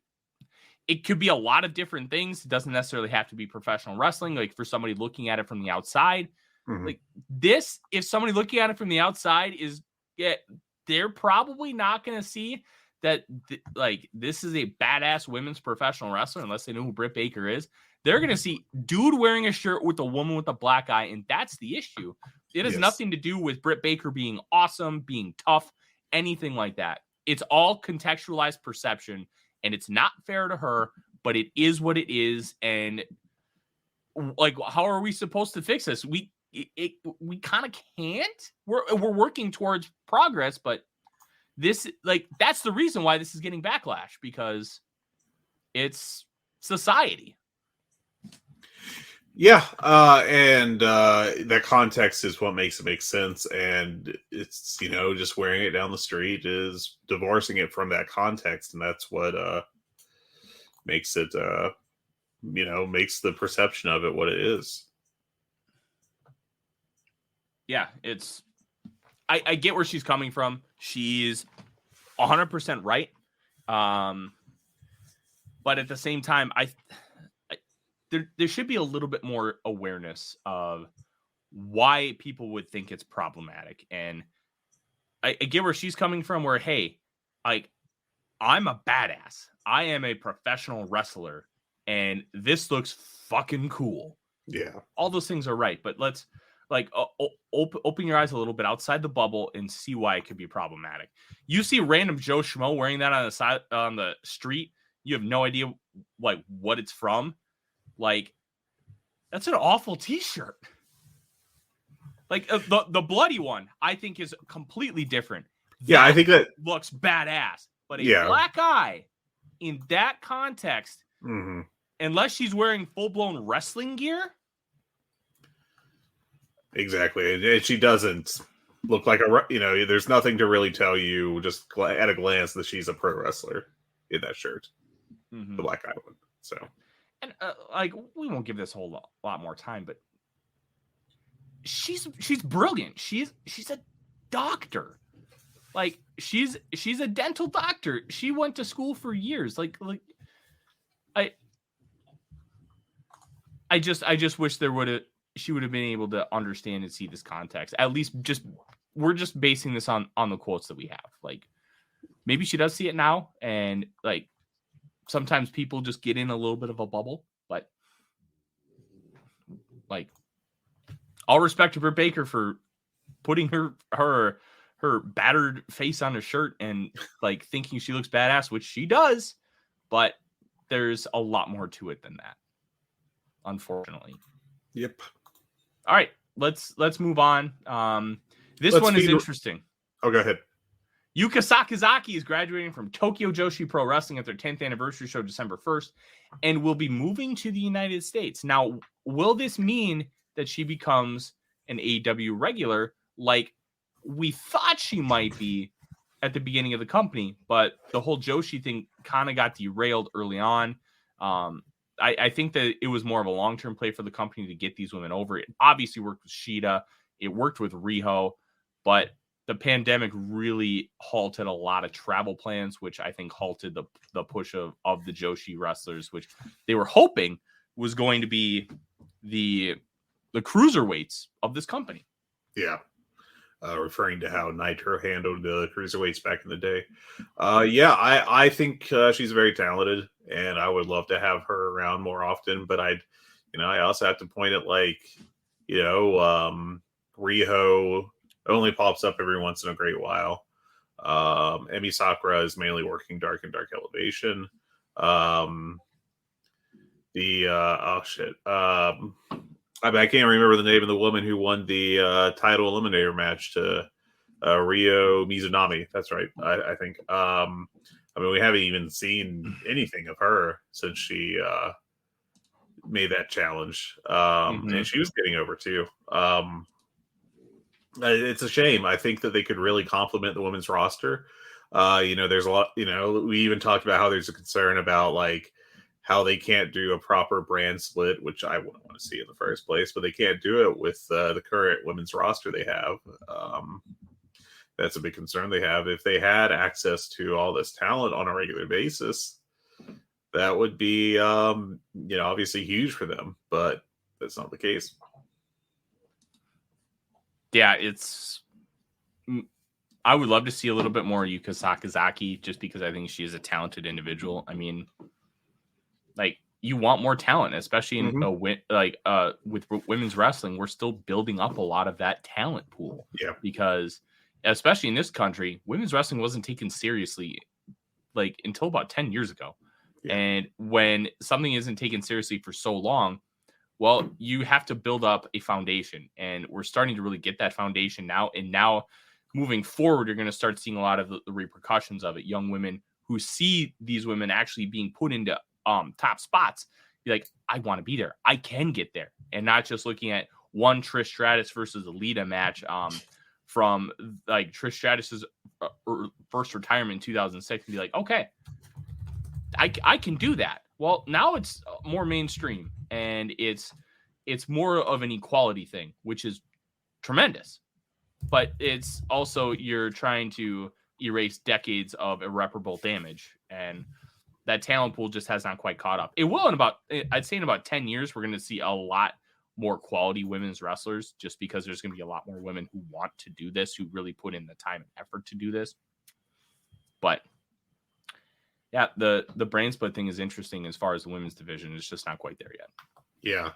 it could be a lot of different things. It doesn't necessarily have to be professional wrestling. Like for somebody looking at it from the outside, like this, if somebody looking at it from the outside they're probably not going to see that like this is a badass women's professional wrestler unless they know who Britt Baker is. They're going to see dude wearing a shirt with a woman with a black eye, and that's the issue. It has nothing to do with Britt Baker being awesome, being tough, anything like that. It's all contextualized perception, and it's not fair to her, but it is what it is. And like, how are we supposed to fix this? We kind of can't. We're working towards progress, but this, like, that's the reason why this is getting backlash, because it's society. Yeah, and that context is what makes it make sense, and it's, you know, just wearing it down the street is divorcing it from that context, and that's what makes it, you know, makes the perception of it what it is. Yeah, it's, I get where she's coming from. She's 100% right, but at the same time, there should be a little bit more awareness of why people would think it's problematic. And I get where she's coming from, where, hey, like, I'm a badass. I am a professional wrestler, and this looks fucking cool. Yeah. All those things are right, but let's, like, open your eyes a little bit outside the bubble and see why it could be problematic. You see random Joe Schmo wearing that on the street. You have no idea, like, what it's from. Like, that's an awful t-shirt. Like the bloody one, I think, is completely different. Yeah, I think that looks badass. But a black eye in that context, unless she's wearing full-blown wrestling gear. Exactly. And she doesn't look like you know, there's nothing to really tell you just at a glance that she's a pro wrestler in that shirt. The black eye one. So. And like, we won't give this a whole lot more time, but she's brilliant. She's a doctor. Like, she's a dental doctor. She went to school for years. Like I just wish she would have been able to understand and see this context. At least we're just basing this on the quotes that we have. Like, maybe she does see it now, and like, sometimes people just get in a little bit of a bubble, but like, all respect to Britt Baker for putting her battered face on a shirt and like thinking she looks badass, which she does, but there's a lot more to it than that, unfortunately. Yep. All right, let's move on. This one is interesting. Oh, go ahead. Yuka Sakazaki is graduating from Tokyo Joshi Pro Wrestling at their 10th anniversary show December 1st and will be moving to the United States. Now, will this mean that she becomes an AEW regular like we thought she might be at the beginning of the company? But the whole Joshi thing kind of got derailed early on. I think that it was more of a long-term play for the company to get these women over. It obviously worked with Shida. It worked with Riho, but the pandemic really halted a lot of travel plans, which I think halted the push of the Joshi wrestlers, which they were hoping was going to be the cruiserweights of this company. Yeah. Referring to how Nitro handled the cruiserweights back in the day. I think she's very talented, and I would love to have her around more often, but I also have to point at, like, Riho only pops up every once in a great while. Emi Sakura is mainly working Dark and Dark Elevation. I can't remember the name of the woman who won the title eliminator match to Ryo Mizunami. That's right. I think. We haven't even seen anything of her since she made that challenge. And she was getting over too. It's a shame. I think that they could really complement the women's roster. There's a lot, we even talked about how there's a concern about like how they can't do a proper brand split, which I wouldn't want to see in the first place, but they can't do it with the current women's roster they have. That's a big concern they have. If they had access to all this talent on a regular basis, that would be, obviously huge for them, but that's not the case. Yeah, I would love to see a little bit more Yuka Sakazaki just because I think she is a talented individual. I mean, like, you want more talent, especially in with women's wrestling. We're still building up a lot of that talent pool. Yeah. Because especially in this country, women's wrestling wasn't taken seriously like until about 10 years ago. Yeah. And when something isn't taken seriously for so long, well, you have to build up a foundation, and we're starting to really get that foundation now. And now moving forward, you're going to start seeing a lot of the repercussions of it. Young women who see these women actually being put into top spots, be like, I want to be there. I can get there. And not just looking at one Trish Stratus versus Alita match from like Trish Stratus's first retirement in 2006 and be like, okay, I can do that. Well, now it's more mainstream, and it's more of an equality thing, which is tremendous. But it's also, you're trying to erase decades of irreparable damage, and that talent pool just has not quite caught up. It will I'd say in about 10 years, we're going to see a lot more quality women's wrestlers, just because there's going to be a lot more women who want to do this, who really put in the time and effort to do this. But yeah, the brain split thing is interesting as far as the women's division. It's just not quite there yet. Yeah.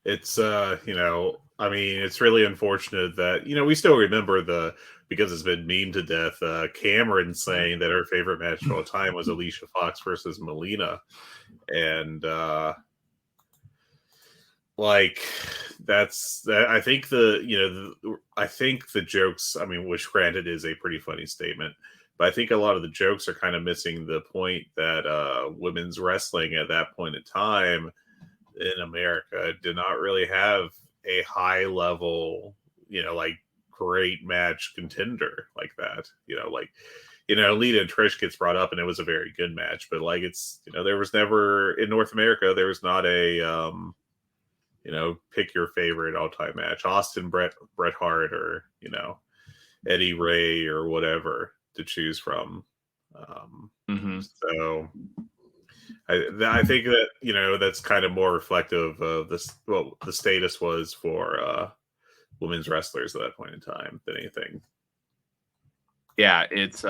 It's, it's really unfortunate that, we still remember because it's been memed to death, Cameron saying that her favorite match of all time was Alicia Fox versus Melina. And, I think the jokes, which granted is a pretty funny statement, but I think a lot of the jokes are kind of missing the point that women's wrestling at that point in time in America did not really have a high level, great match contender like that. Lita and Trish gets brought up and it was a very good match, but there was never in North America, there was not a, pick your favorite all-time match, Austin Bret Hart, or, Eddie Ray or whatever to choose from. So I think that, that's kind of more reflective of the status was for women's wrestlers at that point in time than anything. Yeah, it's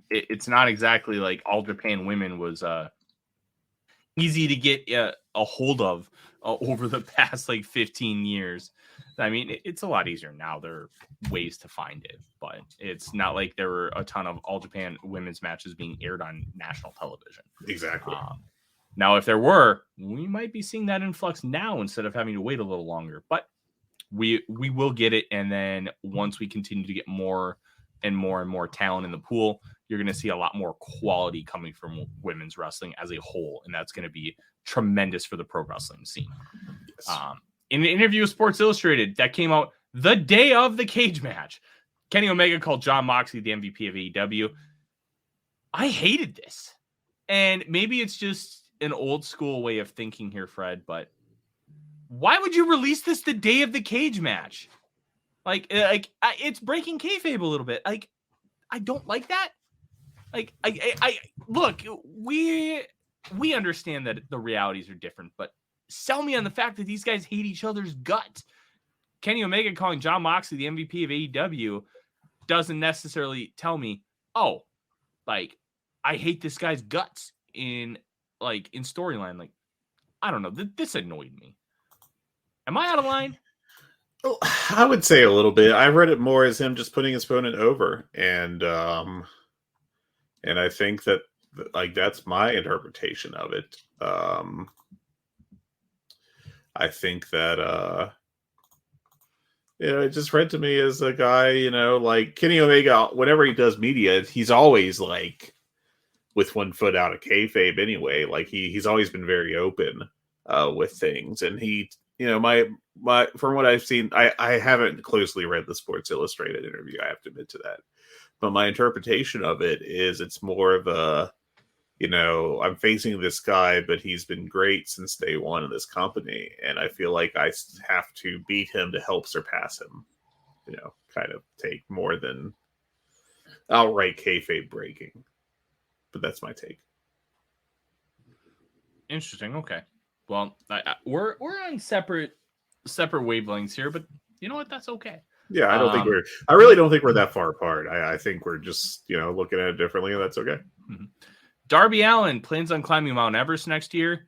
it's not exactly like All Japan Women was easy to get a hold of over the past 15 years. It's a lot easier now. There are ways to find it, but it's not like there were a ton of All Japan women's matches being aired on national television. Exactly. Now, if there were, we might be seeing that influx now instead of having to wait a little longer. But we will get it, and then once we continue to get more and more and more talent in the pool, you're going to see a lot more quality coming from women's wrestling as a whole, and that's going to be tremendous for the pro wrestling scene. Yes. In an interview with Sports Illustrated that came out the day of the cage match, Kenny Omega called Jon Moxley the MVP of AEW. I hated this. And maybe it's just an old school way of thinking here, Fred, but why would you release this the day of the cage match? It's breaking kayfabe a little bit. I don't like that. I look, we understand that the realities are different, but sell me on the fact that these guys hate each other's guts. Kenny Omega calling Jon Moxley the MVP of AEW doesn't necessarily tell me, I hate this guy's guts in storyline. I don't know. This annoyed me. Am I out of line? Well, I would say a little bit. I read it more as him just putting his opponent over, and I think that like that's my interpretation of it. I think that it just read to me as a guy, like Kenny Omega. Whenever he does media, he's always like with one foot out of kayfabe anyway. Like he's always been very open with things, and he, my from what I've seen, I haven't closely read the Sports Illustrated interview. I have to admit to that, but my interpretation of it is it's more of a, I'm facing this guy, but he's been great since day one of this company, and I feel like I have to beat him to help surpass him. Kind of take more than outright kayfabe breaking. But that's my take. Interesting. Okay. Well, we're on separate wavelengths here, but you know what? That's okay. Yeah, I really don't think we're that far apart. I think we're just, looking at it differently, and that's okay. Mm-hmm. Darby Allin plans on climbing Mount Everest next year.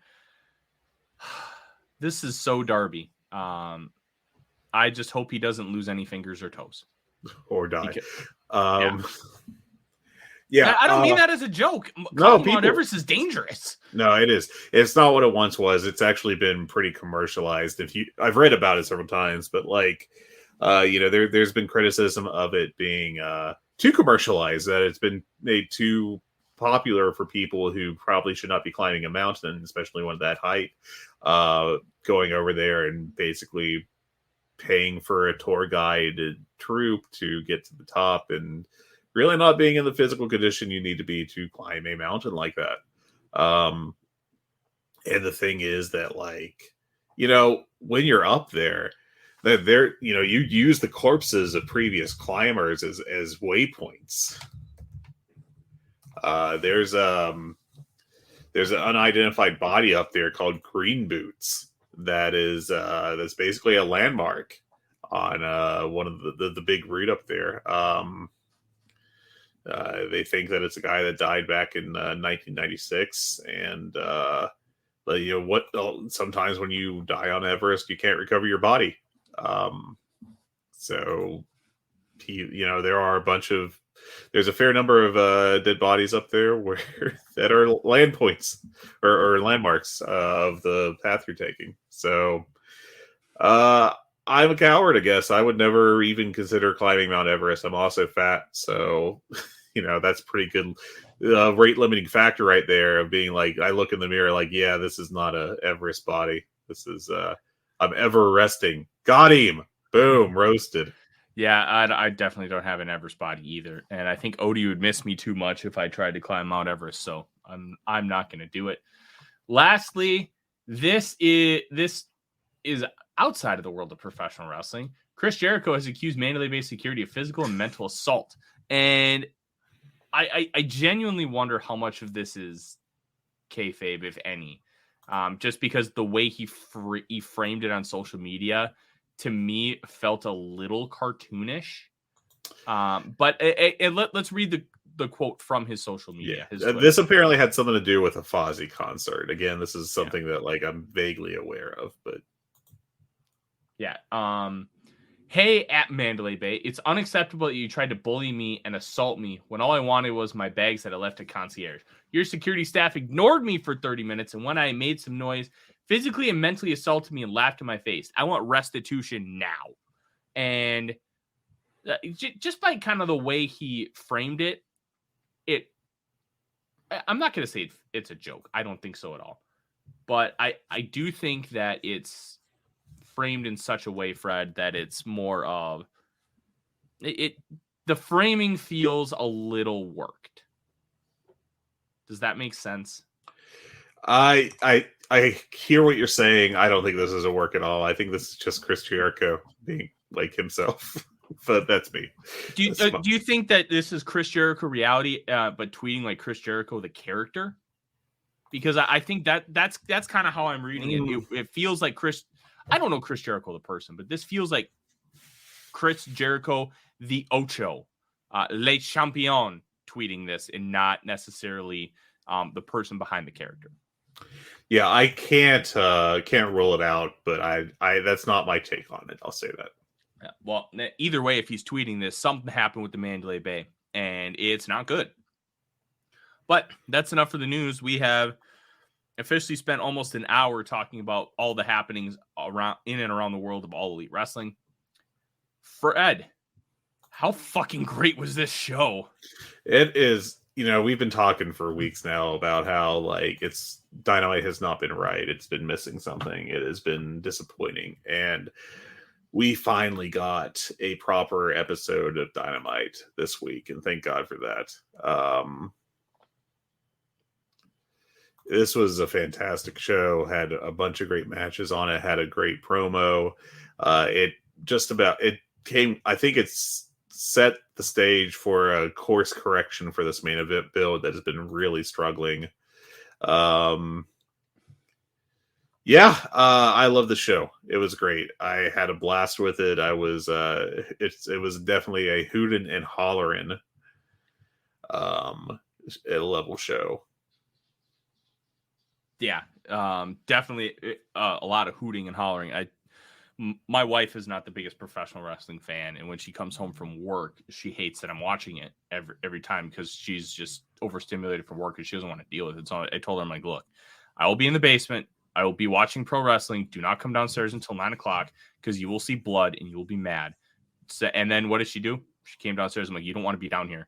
This is so Darby. I just hope he doesn't lose any fingers or toes. Or die. Yeah, I don't mean that as a joke. Mount Everest is dangerous. No, it is. It's not what it once was. It's actually been pretty commercialized. I've read about it several times, but there's been criticism of it being too commercialized, that it's been made too popular for people who probably should not be climbing a mountain, especially one at that height, going over there and basically paying for a tour guided troop to get to the top and really not being in the physical condition you need to be to climb a mountain like that. And the thing is that, when you're up there, you use the corpses of previous climbers as waypoints. There's an unidentified body up there called Green Boots that's basically a landmark on one of the big route up there. They think that it's a guy that died back in 1996, and sometimes when you die on Everest, you can't recover your body. So there's a fair number of dead bodies up there that are land points or landmarks of the path you're taking. So I'm a coward, I guess. I would never even consider climbing Mount Everest. I'm also fat, so that's pretty good rate limiting factor right there of being like, I look in the mirror like, yeah, this is not a Everest body. This is I'm ever resting. Got him. Boom, roasted. Yeah, I definitely don't have an Everest body either, and I think Odie would miss me too much if I tried to climb Mount Everest. So I'm not going to do it. Lastly, this is outside of the world of professional wrestling. Chris Jericho has accused Mandalay Bay Security of physical and mental assault, and I genuinely wonder how much of this is kayfabe, if any, just because the way he framed it on social media, to me, felt a little cartoonish. But let's read the quote from his social media. Yeah. This apparently had something to do with a Fozzy concert. Again, this is something that I'm vaguely aware of, but yeah. Hey, at Mandalay Bay, it's unacceptable that you tried to bully me and assault me when all I wanted was my bags that I left at concierge. Your security staff ignored me for 30 minutes, and when I made some noise, physically and mentally assaulted me and laughed in my face. I want restitution now. And just by kind of the way he framed it, I'm not going to say it's a joke. I don't think so at all. But I do think that it's framed in such a way, Fred, that it's more of the framing feels a little worked. Does that make sense? I hear what you're saying. I don't think this is a work at all. I think this is just Chris Jericho being like himself. But that's me. Do you think that this is Chris Jericho reality, but tweeting like Chris Jericho the character? Because I think that's kind of how I'm reading it. It feels like Chris. I don't know Chris Jericho the person, but this feels like Chris Jericho the Ocho, Le Champion, tweeting this, and not necessarily the person behind the character. Yeah, I can't rule it out, but I that's not my take on it. I'll say that. Yeah, well, either way, if he's tweeting this, something happened with the Mandalay Bay, and it's not good. But that's enough for the news. We have officially spent almost an hour talking about all the happenings around in and around the world of All Elite Wrestling. For Ed, how fucking great was this show? It is, we've been talking for weeks now about how like Dynamite has not been right. It's been missing something. It has been disappointing. And we finally got a proper episode of Dynamite this week. And thank God for that. This was a fantastic show. Had a bunch of great matches on it. Had a great promo. I think it's set the stage for a course correction for this main event build that has been really struggling. I love the show. It was great. I had a blast with it. I was it was definitely a hootin' and hollerin' at a level show. Yeah, definitely a lot of hooting and hollering. My wife is not the biggest professional wrestling fan, and when she comes home from work, she hates that I'm watching it every time because she's just overstimulated from work and she doesn't want to deal with it. So I told her, I'm like, look, I will be in the basement. I will be watching pro wrestling. Do not come downstairs until 9:00 because you will see blood and you will be mad. So, and then what did she do? She came downstairs. I'm like, you don't want to be down here.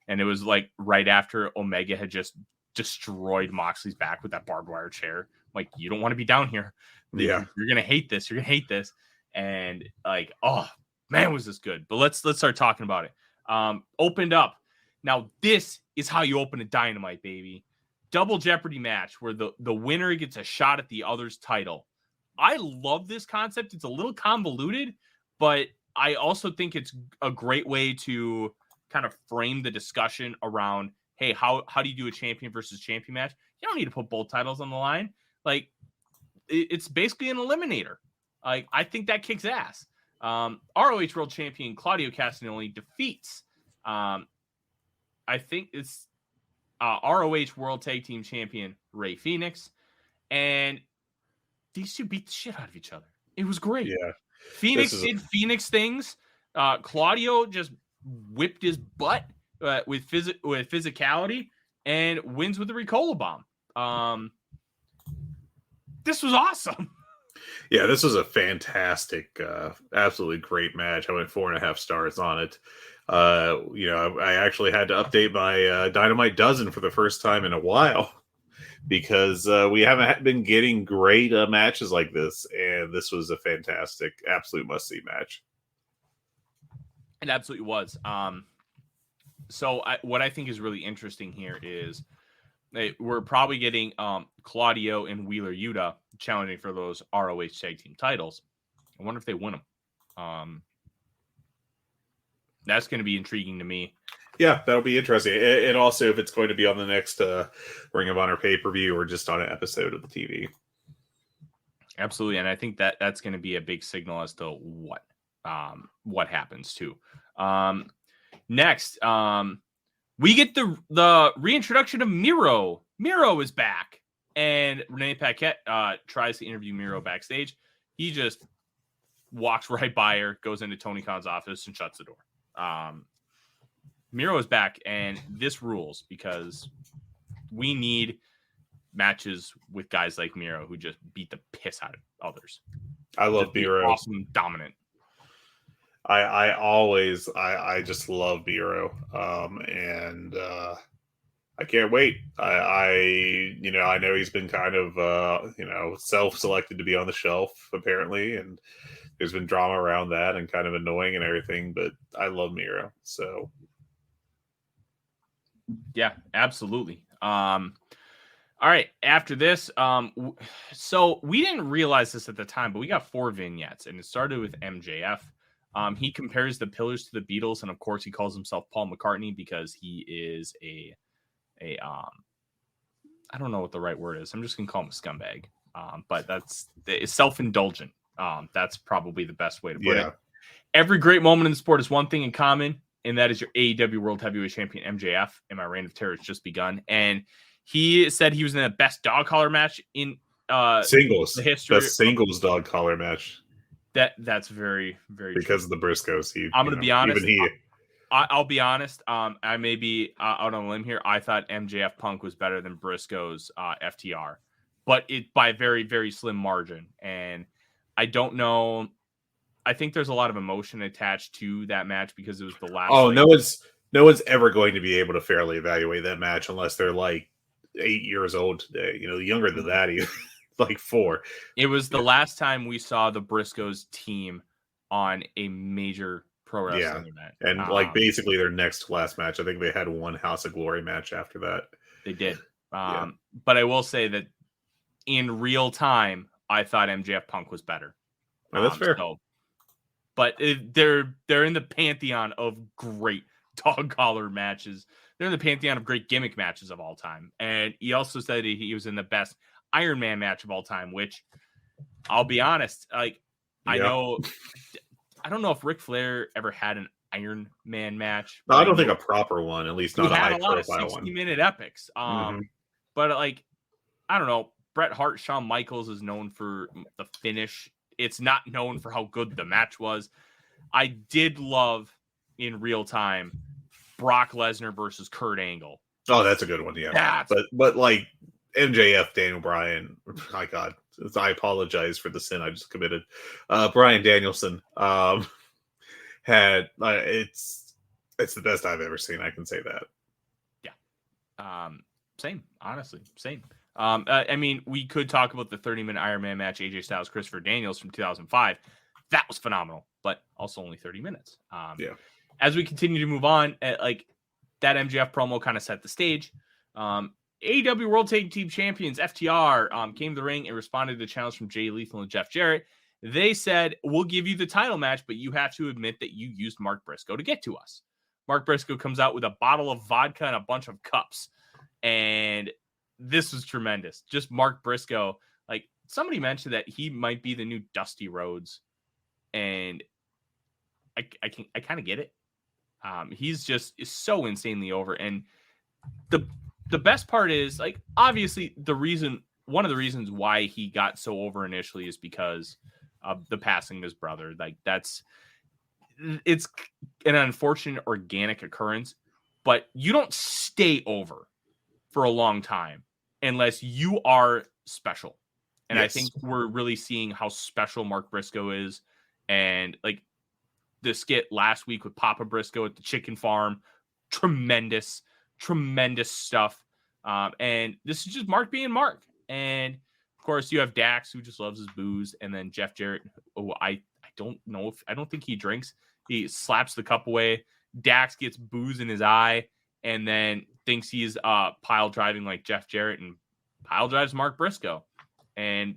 And it was like right after Omega had just destroyed Moxley's back with that barbed wire chair. Like, you don't want to be down here. Yeah, you're gonna hate this. You're gonna hate this. And like, oh man, was this good? But let's start talking about it. Opened up. Now this is how you open a Dynamite, baby. Double Jeopardy match where the winner gets a shot at the other's title. I love this concept. It's a little convoluted, but I also think it's a great way to kind of frame the discussion around, hey, how do you do a champion versus champion match? You don't need to put both titles on the line. Like, it's basically an eliminator. Like, I think that kicks ass. ROH World Champion Claudio Castagnoli defeats, I think it's ROH World Tag Team Champion Rey Fenix, and these two beat the shit out of each other. It was great. Yeah, Phoenix did Phoenix things. Claudio just whipped his butt with physicality and wins with the Ricola bomb. This was awesome. Yeah, this was a fantastic, absolutely great match. I went 4.5 stars on it. I actually had to update my Dynamite dozen for the first time in a while because we haven't been getting great matches like this, and this was a fantastic, absolute must-see match. It absolutely was. So what I think is really interesting here is we're probably getting Claudio and Wheeler Yuta challenging for those ROH tag team titles. I wonder if they win them. That's going to be intriguing to me. Yeah, that'll be interesting. And also if it's going to be on the next Ring of Honor pay-per-view or just on an episode of the TV. Absolutely. And I think that's going to be a big signal as to what happens too. Next, we get the reintroduction of Miro. Miro is back, and Renee Paquette tries to interview Miro backstage. He just walks right by her, goes into Tony Khan's office, and shuts the door. Miro is back, and this rules because we need matches with guys like Miro who just beat the piss out of others. I love Miro. Awesome, dominant. I just love Miro. And I can't wait. I know he's been kind of, self-selected to be on the shelf apparently. And there's been drama around that and kind of annoying and everything, but I love Miro. So. Yeah, absolutely. All right. After this, so we didn't realize this at the time, but we got 4 vignettes and it started with MJF. He compares the Pillars to the Beatles, and of course, he calls himself Paul McCartney because he is a I don't know what the right word is. I'm just gonna call him a scumbag. But it's self-indulgent. That's probably the best way to put it. Every great moment in the sport has one thing in common, and that is your AEW World Heavyweight Champion MJF. And my reign of terror has just begun. And he said he was in the best dog collar match in singles. The history. Best singles dog collar match. That's very, very because true. of the Briscoes. I'm going to be honest. Even he. I'll be honest. I may be out on a limb here. I thought MJF Punk was better than Briscoe's FTR, but it by a very, very slim margin. And I don't know. I think there's a lot of emotion attached to that match because it was the last. Oh, no one's ever going to be able to fairly evaluate that match unless they're like 8 years old today. Younger than that, even like 4. It was the last time we saw the Briscoes team on a major pro wrestling event. And basically their next to last match. I think they had one House of Glory match after that. They did. But I will say that in real time, I thought MJF Punk was better. That's fair. But they're in the pantheon of great dog collar matches. They're in the pantheon of great gimmick matches of all time. And he also said he was in the best Iron Man match of all time, which I'll be honest, I don't know if Ric Flair ever had an Iron Man match. No, I don't think a proper one, at least not a high profile one. 60-minute epics. But I don't know. Bret Hart, Shawn Michaels is known for the finish. It's not known for how good the match was. I did love in real time Brock Lesnar versus Kurt Angle. Oh, that's a good one. Yeah. But like MJF, Daniel Bryan, my God, I apologize for the sin I just committed. Bryan Danielson had it's the best I've ever seen. I can say that. Yeah. Same, honestly, same. I mean, we could talk about the 30-minute Iron Man match, AJ Styles, Christopher Daniels from 2005. That was phenomenal, but also only 30 minutes. As we continue to move on, that MJF promo kind of set the stage. AEW World Tag Team Champions, FTR, came to the ring and responded to the challenge from Jay Lethal and Jeff Jarrett. They said, we'll give you the title match, but you have to admit that you used Mark Briscoe to get to us. Mark Briscoe comes out with a bottle of vodka and a bunch of cups. And this was tremendous. Just Mark Briscoe. Like, somebody mentioned that he might be the new Dusty Rhodes. And I kind of get it. He's just is so insanely over. And the best part is, like, obviously one of the reasons why he got so over initially is because of the passing of his brother. Like, it's an unfortunate organic occurrence, but you don't stay over for a long time unless you are special. And yes. I think we're really seeing how special Mark Briscoe is. And like the skit last week with Papa Briscoe at the chicken farm, tremendous stuff. And this is just Mark being Mark. And of course you have Dax, who just loves his booze. And then Jeff Jarrett, I don't think he drinks. He slaps the cup away. Dax gets booze in his eye and then thinks he's pile driving like Jeff Jarrett and pile drives Mark Briscoe. And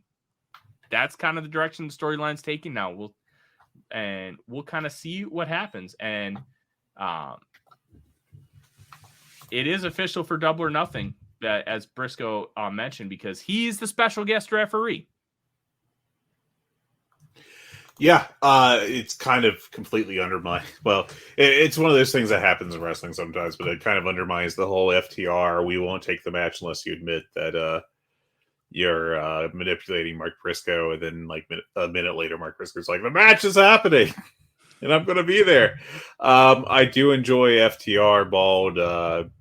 that's kind of the direction the storyline's taking now. We'll kind of see what happens. And it is official for Double or Nothing, as Briscoe mentioned, because he's the special guest referee. Yeah, it's kind of completely undermined. Well, it's one of those things that happens in wrestling sometimes, but it kind of undermines the whole FTR. We won't take the match unless you admit that you're manipulating Mark Briscoe. And then like a minute later, Mark Briscoe's like, the match is happening and I'm going to be there. I do enjoy FTR Bald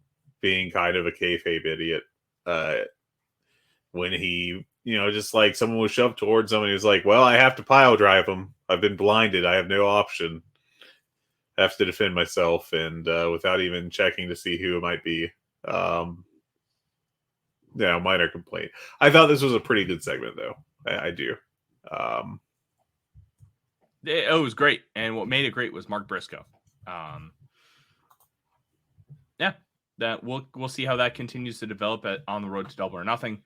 being kind of a kayfabe idiot when he... just like someone was shoved towards him and he was like, well, I have to pile drive him. I've been blinded. I have no option. I have to defend myself. And without even checking to see who it might be. Minor complaint. I thought this was a pretty good segment, though. I do. It was great. And what made it great was Mark Briscoe. That we'll see how that continues to develop on the road to Double or Nothing.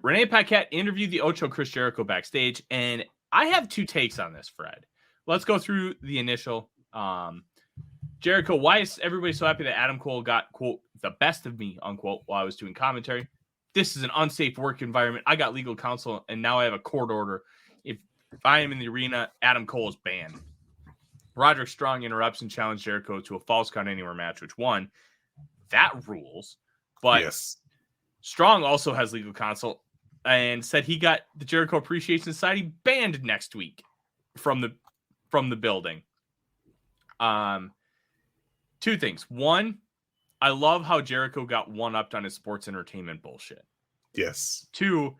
Renee Paquette interviewed the Ocho Chris Jericho backstage, and I have two takes on this, Fred. Let's go through the initial. Jericho, why is everybody so happy that Adam Cole got, quote, the best of me, unquote, while I was doing commentary? This is an unsafe work environment. I got legal counsel, and now I have a court order. If I am in the arena, Adam Cole is banned. Roderick Strong interrupts and challenged Jericho to a false count anywhere match, which won. That rules. But yes. Strong also has legal counsel and said he got the Jericho Appreciation Society banned next week. from the building. Two things. One, I love how Jericho got one-upped on his sports entertainment bullshit. Yes. Two,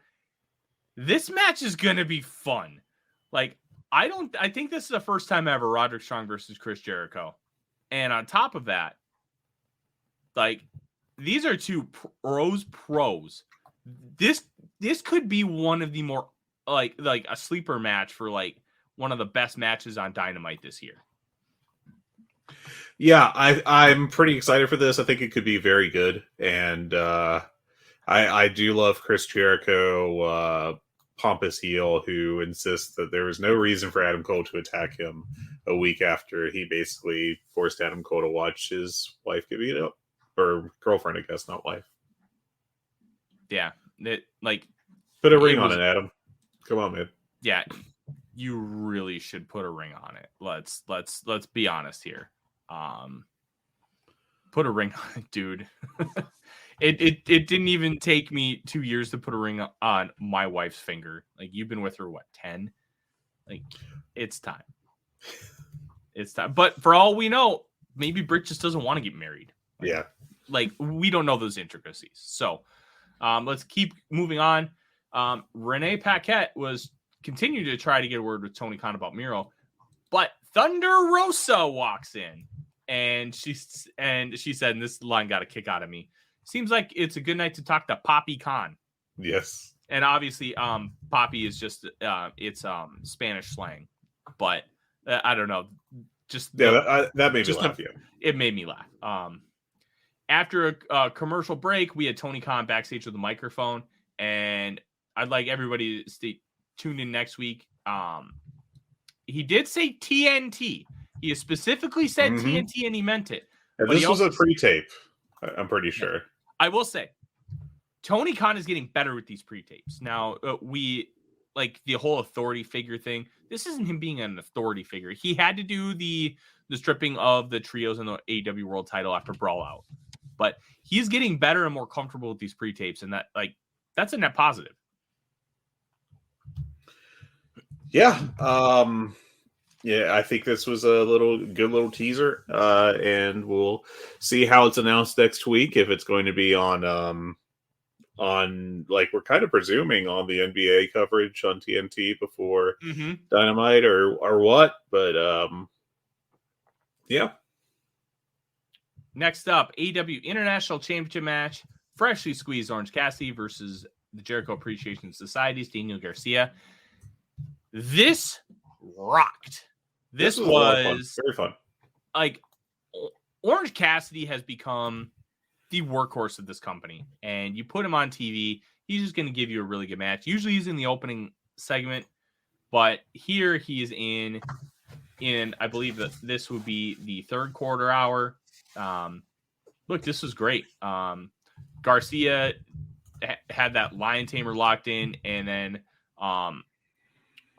this match is gonna be fun. Like, I think this is the first time ever Roderick Strong versus Chris Jericho. And on top of that, like, these are two pros. This could be one of the more like a sleeper match for like one of the best matches on Dynamite this year. Yeah, I'm pretty excited for this. I think it could be very good. And I do love Chris Jericho, pompous heel who insists that there was no reason for Adam Cole to attack him a week after he basically forced Adam Cole to watch his wife get beat up, or girlfriend, I guess, not wife. Yeah, put a ring on it, Adam. Come on, man. Yeah, you really should put a ring on it. Let's be honest here. Put a ring on it, dude. It didn't even take me 2 years to put a ring on my wife's finger. Like, you've been with her, what, 10? Like, it's time. It's time. But for all we know, maybe Britt just doesn't want to get married. Yeah. Like, we don't know those intricacies. So let's keep moving on. Renee Paquette was continuing to try to get a word with Tony Khan about Miro, but Thunder Rosa walks in, and she said, and this line got a kick out of me, seems like it's a good night to talk to Poppy Khan. Yes. And obviously, Poppy is just it's Spanish slang, but I don't know. Just that made me laugh. It made me laugh. After a commercial break, we had Tony Khan backstage with a microphone, and I'd like everybody to stay tuned in next week. He did say TNT. He specifically said TNT, and he meant it. And but this was a pre-tape, I'm pretty sure. I will say, Tony Khan is getting better with these pre-tapes. Now, we like the whole authority figure thing. This isn't him being an authority figure. He had to do the stripping of the trios in the AEW World Title after Brawl Out, but he's getting better and more comfortable with these pre-tapes, and that's a net positive. Yeah. Yeah, I think this was a good little teaser, and we'll see how it's announced next week. If it's going to be on like, we're kind of presuming on the NBA coverage on TNT before Dynamite or what, but yeah. Next up, AEW International Championship match, freshly squeezed Orange Cassidy versus the Jericho Appreciation Society's Daniel Garcia. This rocked. This was very fun. Like, Orange Cassidy has become the workhorse of this company, and you put him on TV, he's just going to give you a really good match. Usually he's in the opening segment, but here he is in I believe that this would be the third quarter hour. Look, this was great. Garcia had that lion tamer locked in, and then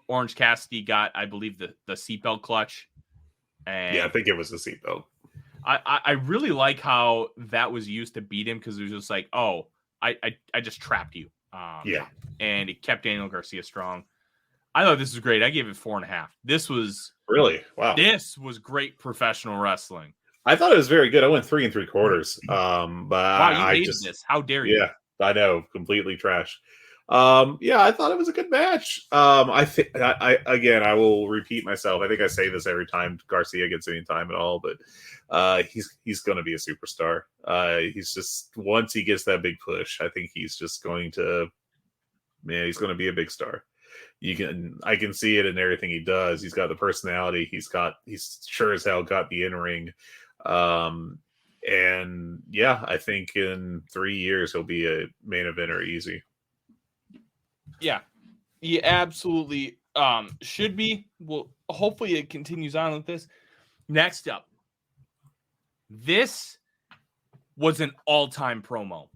Orange Cassidy got, I believe, the seatbelt clutch. And yeah, I think it was the seatbelt. I really like how that was used to beat him, because it was just like, oh, I just trapped you. Yeah. And it kept Daniel Garcia strong. I thought this was great. I gave it 4.5. This was really, wow. This was great professional wrestling. I thought it was very good. I went 3 3/4. But wow, you hated this. How dare you? Yeah, I know, completely trash. Yeah, I thought it was a good match. I think I will repeat myself. I think I say this every time Garcia gets any time at all, but he's going to be a superstar. He's just, once he gets that big push, I think he's just going to, he's going to be a big star. I can see it in everything he does. He's got the personality. He's sure as hell got the in-ring. And yeah, I think in 3 years he'll be a main eventer easy. Yeah, he absolutely should be. Well, hopefully it continues on with this. Next up, this was an all-time promo.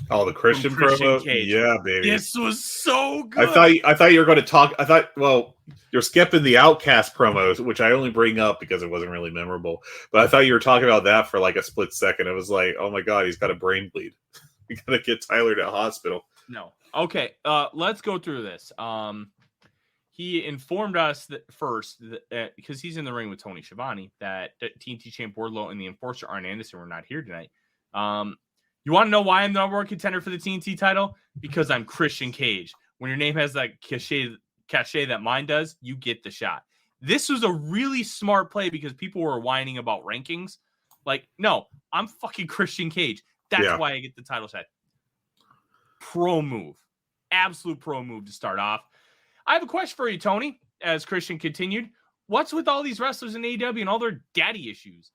Oh, the Christian promo? Cage. Yeah, baby. This was so good. I thought you were going to talk. Well, you're skipping the Outcast promos, which I only bring up because it wasn't really memorable. But I thought you were talking about that for like a split second. It was like, oh my God, he's got a brain bleed. We got to get Tyler to the hospital. No. Okay, let's go through this. he informed us that first, because he's in the ring with Tony Schiavone, that TNT champ Wardlow and the Enforcer Arn Anderson were not here tonight. You want to know why I'm the number one contender for the TNT title? Because I'm Christian Cage. When your name has that cachet that mine does, you get the shot. This was a really smart play because people were whining about rankings. Like, no, I'm fucking Christian Cage. That's why I get the title shot. Pro move. Absolute pro move to start off. I have a question for you, Tony, as Christian continued. What's with all these wrestlers in AEW and all their daddy issues?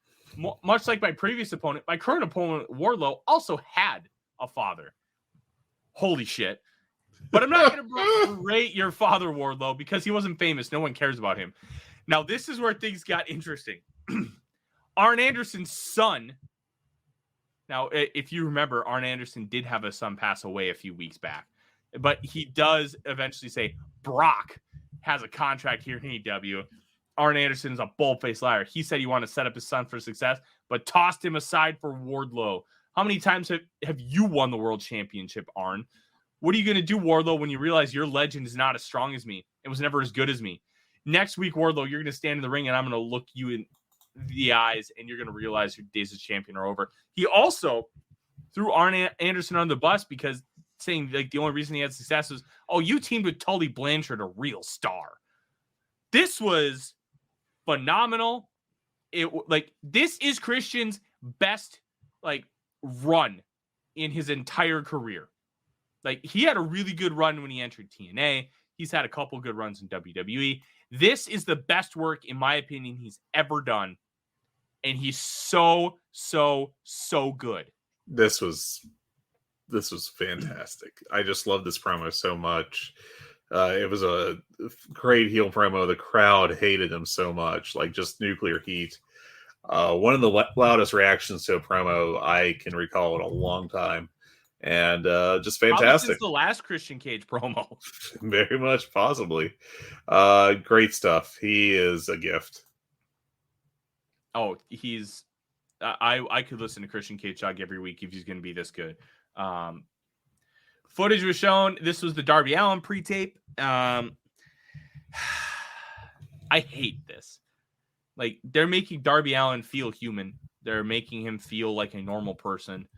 Much like my previous opponent, my current opponent, Wardlow, also had a father. Holy shit. But I'm not going to berate your father, Wardlow, because he wasn't famous. No one cares about him. Now, this is where things got interesting. Arn Anderson's son. Now, if you remember, Arn Anderson did have a son pass away a few weeks back. But he does eventually say, Brock has a contract here in AEW. Arn Anderson is a bold-faced liar. He said he wanted to set up his son for success, but tossed him aside for Wardlow. How many times have you won the world championship, Arn? What are you going to do, Wardlow, when you realize your legend is not as strong as me? It was never as good as me. Next week, Wardlow, you're going to stand in the ring, and I'm going to look you in the eyes, and you're going to realize your days as champion are over. He also threw Arn Anderson on the bus because saying like the only reason he had success was, oh, you teamed with Tully Blanchard, a real star. This was phenomenal. This is Christian's best run in his entire career. Like, he had a really good run when he entered TNA. He's had a couple good runs in WWE. This is the best work, in my opinion, he's ever done. And he's so good. This was fantastic. I just love this promo so much. It was a great heel promo. The crowd hated him so much, like just nuclear heat. One of the loudest reactions to a promo I can recall in a long time. And just fantastic. Probably since the last Christian Cage promo. Very much, possibly. Great stuff. He is a gift. Oh, he's... I could listen to Christian Cage talk every week if he's going to be this good. Footage was shown. This was the Darby Allin pre-tape. I hate this. Like, they're making Darby Allin feel human. They're making him feel like a normal person.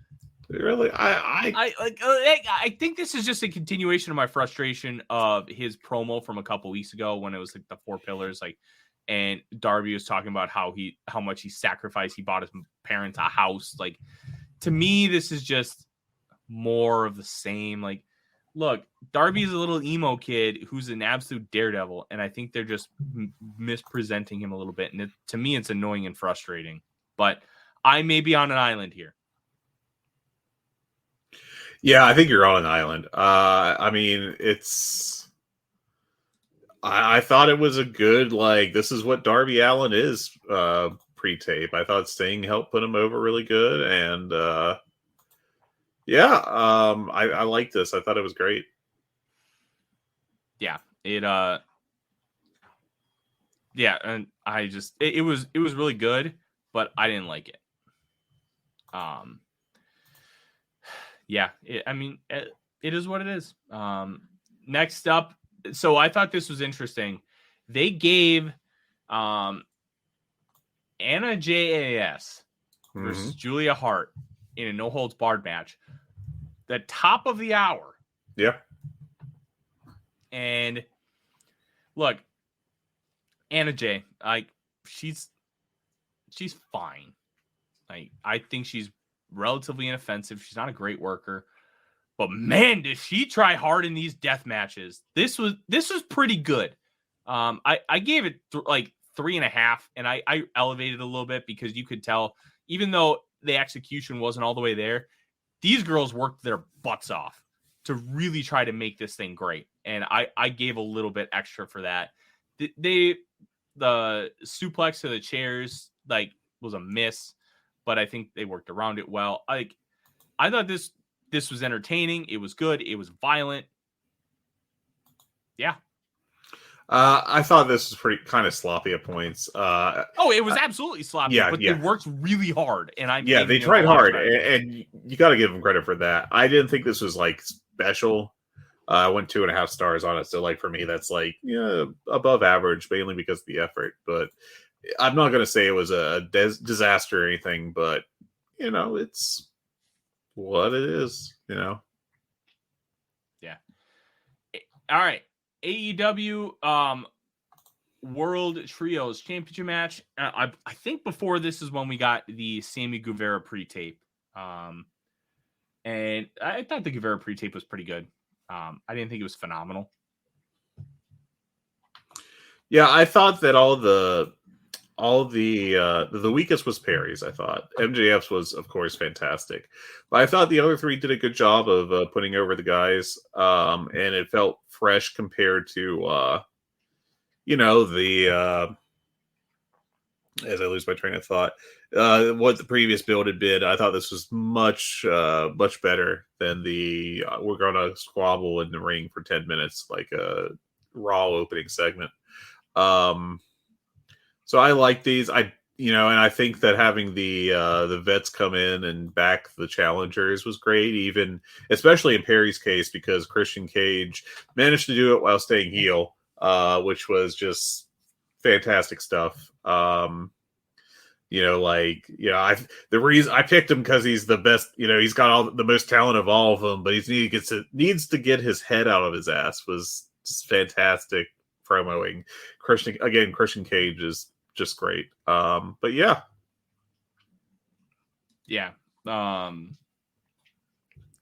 Really? I think this is just a continuation of my frustration of his promo from a couple weeks ago when it was like the 4 pillars, and Darby was talking about how much he sacrificed. He bought his parents a house. Like, to me, this is just more of the same. Like, look, Darby is a little emo kid who's an absolute daredevil, and I think they're just mispresenting him a little bit. And to me, it's annoying and frustrating. But I may be on an island here. Yeah, I think you're on an island. I mean, I thought it was a good, this is what Darby Allin is pre-tape. I thought Sting helped put him over really good. And I like this. I thought it was great. Yeah, and I just, it was really good, but I didn't like it. It is what it is. Next up, so I thought this was interesting. They gave Anna JAS versus Julia Hart in a no-holds-barred match the top of the hour. Yeah. And look, Anna J, she's fine. I think she's relatively inoffensive. She's not a great worker, but man, does she try hard in these death matches. This was pretty good. I gave it 3.5, and I elevated a little bit because you could tell, even though the execution wasn't all the way there, these girls worked their butts off to really try to make this thing great. And I gave a little bit extra for that. The suplex to the chairs was a miss, but I think they worked around it well. I thought this was entertaining. It was good. It was violent. Yeah. I thought this was pretty kind of sloppy at points. It was absolutely sloppy, but they worked really hard. And they tried hard, and you got to give them credit for that. I didn't think this was special. I went 2.5 stars on it. So like for me, that's like above average, mainly because of the effort. But I'm not going to say it was a disaster or anything, but it's what it is. Yeah. All right. AEW World Trios Championship match. I think before this is when we got the Sammy Guevara pre-tape. And I thought the Guevara pre-tape was pretty good. I didn't think it was phenomenal. Yeah, I thought that all the weakest was Perry's. I thought MJF's was, of course, fantastic, but I thought the other three did a good job of putting over the guys, and it felt fresh compared to as I lose my train of thought, what the previous build had been. I thought this was much better than the we're gonna squabble in the ring for 10 minutes like a Raw opening segment. So I like these. And I think that having the vets come in and back the challengers was great, even especially in Perry's case, because Christian Cage managed to do it while staying heel, which was just fantastic stuff. The reason I picked him because he's the best. He's got the most talent of all of them, but he needs to get his head out of his ass. Was just fantastic promoing. Christian Cage is just great. But yeah.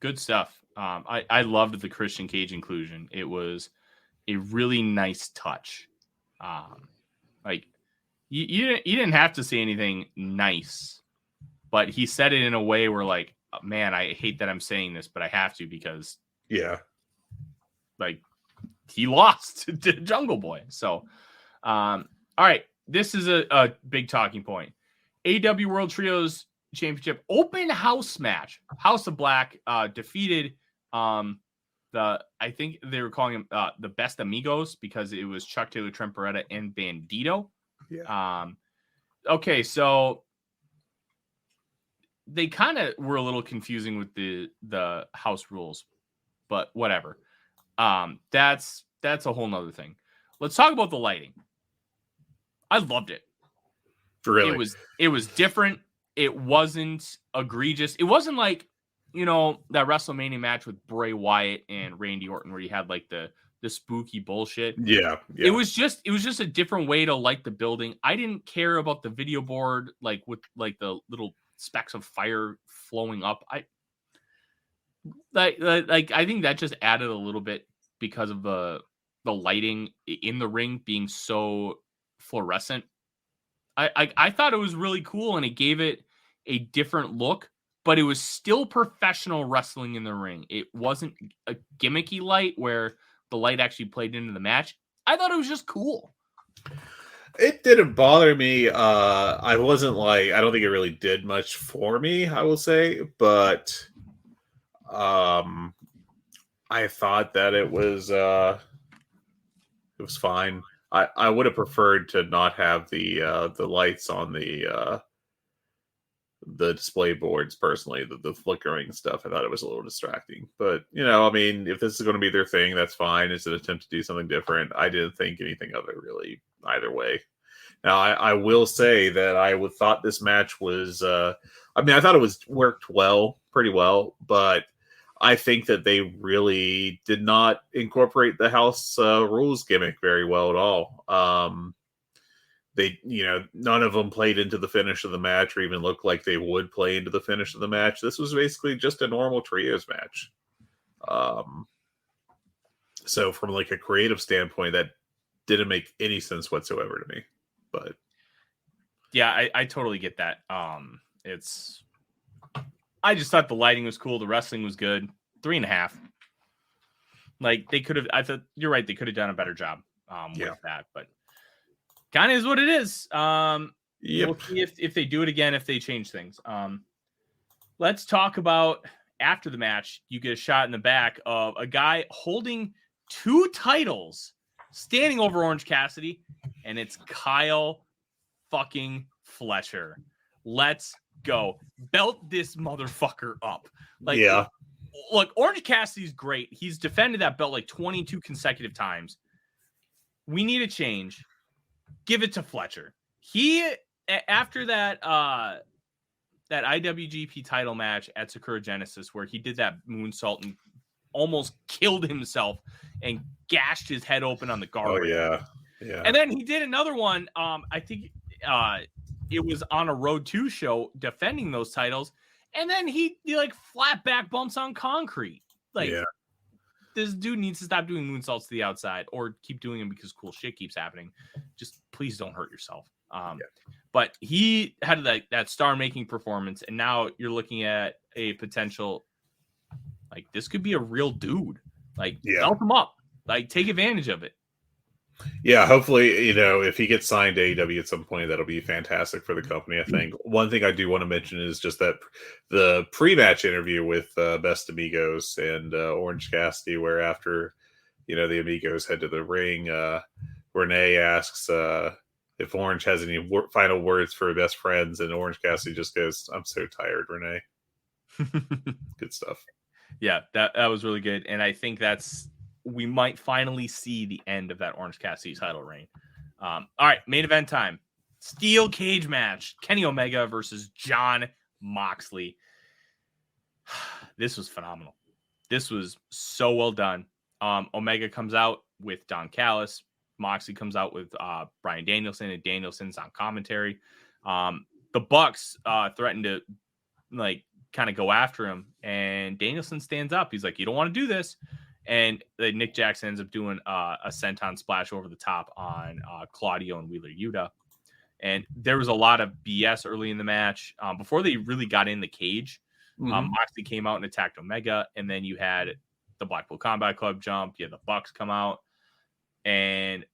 Good stuff. I loved the Christian Cage inclusion. It was a really nice touch. You didn't have to say anything nice, but he said it in a way where like, man, I hate that I'm saying this, but I have to because he lost to Jungle Boy. So, all right, this is a big talking point. AEW World Trios Championship open house match. House of Black defeated I think they were calling him the Best Amigos because it was Chuck Taylor, Trent Beretta, and Bandito. Yeah. Okay, so they kind of were a little confusing with the house rules, but whatever. That's a whole nother thing. Let's talk about the lighting. I loved it. Really? It was different. It wasn't egregious. It wasn't like, that WrestleMania match with Bray Wyatt and Randy Orton where you had like the spooky bullshit. Yeah. It was just a different way to light the building. I didn't care about the video board, like with like the little specks of fire flowing up. I think that just added a little bit because of the lighting in the ring being so fluorescent. I thought it was really cool and it gave it a different look, but it was still professional wrestling in the ring. It wasn't a gimmicky light where the light actually played into the match. I thought it was just cool. It didn't bother me. I wasn't I don't think it really did much for me, I will say, but I thought that it was fine. I would have preferred to not have the lights on the display boards personally, the flickering stuff. I thought it was a little distracting, but if this is going to be their thing, that's fine. It's an attempt to do something different. I didn't think anything of it really either way. Now I will say that I thought this match was I thought it was worked pretty well, but I think that they really did not incorporate the house rules gimmick very well at all. They, none of them played into the finish of the match or even looked like they would play into the finish of the match. This was basically just a normal trios match. So from like a creative standpoint, that didn't make any sense whatsoever to me. But yeah, I totally get that. I just thought the lighting was cool. The wrestling was good. 3.5. Like they could have, I thought you're right. They could have done a better job with that, but kind of is what it is. We'll see if they do it again, if they change things. Let's talk about after the match. You get a shot in the back of a guy holding 2 titles, standing over Orange Cassidy, and it's Kyle fucking Fletcher. Let's go. Belt this motherfucker up. look, Orange Cassidy's great. He's defended that belt like 22 consecutive times. We need a change. Give it to Fletcher. He, after that IWGP title match at Sakura Genesis, where he did that moonsault and almost killed himself and gashed his head open on the guardrail. Oh, yeah. Yeah. And then he did another one. I think it was on a Road 2 show defending those titles. And then he like flat back bumps on concrete. Like, this dude needs to stop doing moonsaults to the outside or keep doing them because cool shit keeps happening. Just please don't hurt yourself. But he had that star-making performance, and now you're looking at a potential, like, this could be a real dude. Like, belt him up. Like, take advantage of it. Yeah, hopefully, if he gets signed to AEW at some point, that'll be fantastic for the company, I think. One thing I do want to mention is just that the pre-match interview with Best Amigos and Orange Cassidy, where after, the Amigos head to the ring, Renee asks if Orange has any final words for best friends, and Orange Cassidy just goes, "I'm so tired, Renee." Good stuff. Yeah, that was really good. And I think we might finally see the end of that Orange Cassidy title reign. All right, main event time. Steel cage match. Kenny Omega versus Jon Moxley. This was phenomenal. This was so well done. Omega comes out with Don Callis. Moxley comes out with Bryan Danielson, and Danielson's on commentary. The Bucks threaten to kind of go after him, and Danielson stands up. He's like, "You don't want to do this." And Nick Jackson ends up doing a senton splash over the top on Claudio and Wheeler Yuta. And there was a lot of BS early in the match. Before they really got in the cage, Moxley came out and attacked Omega. And then you had the Blackpool Combat Club jump. You had the Bucks come out. And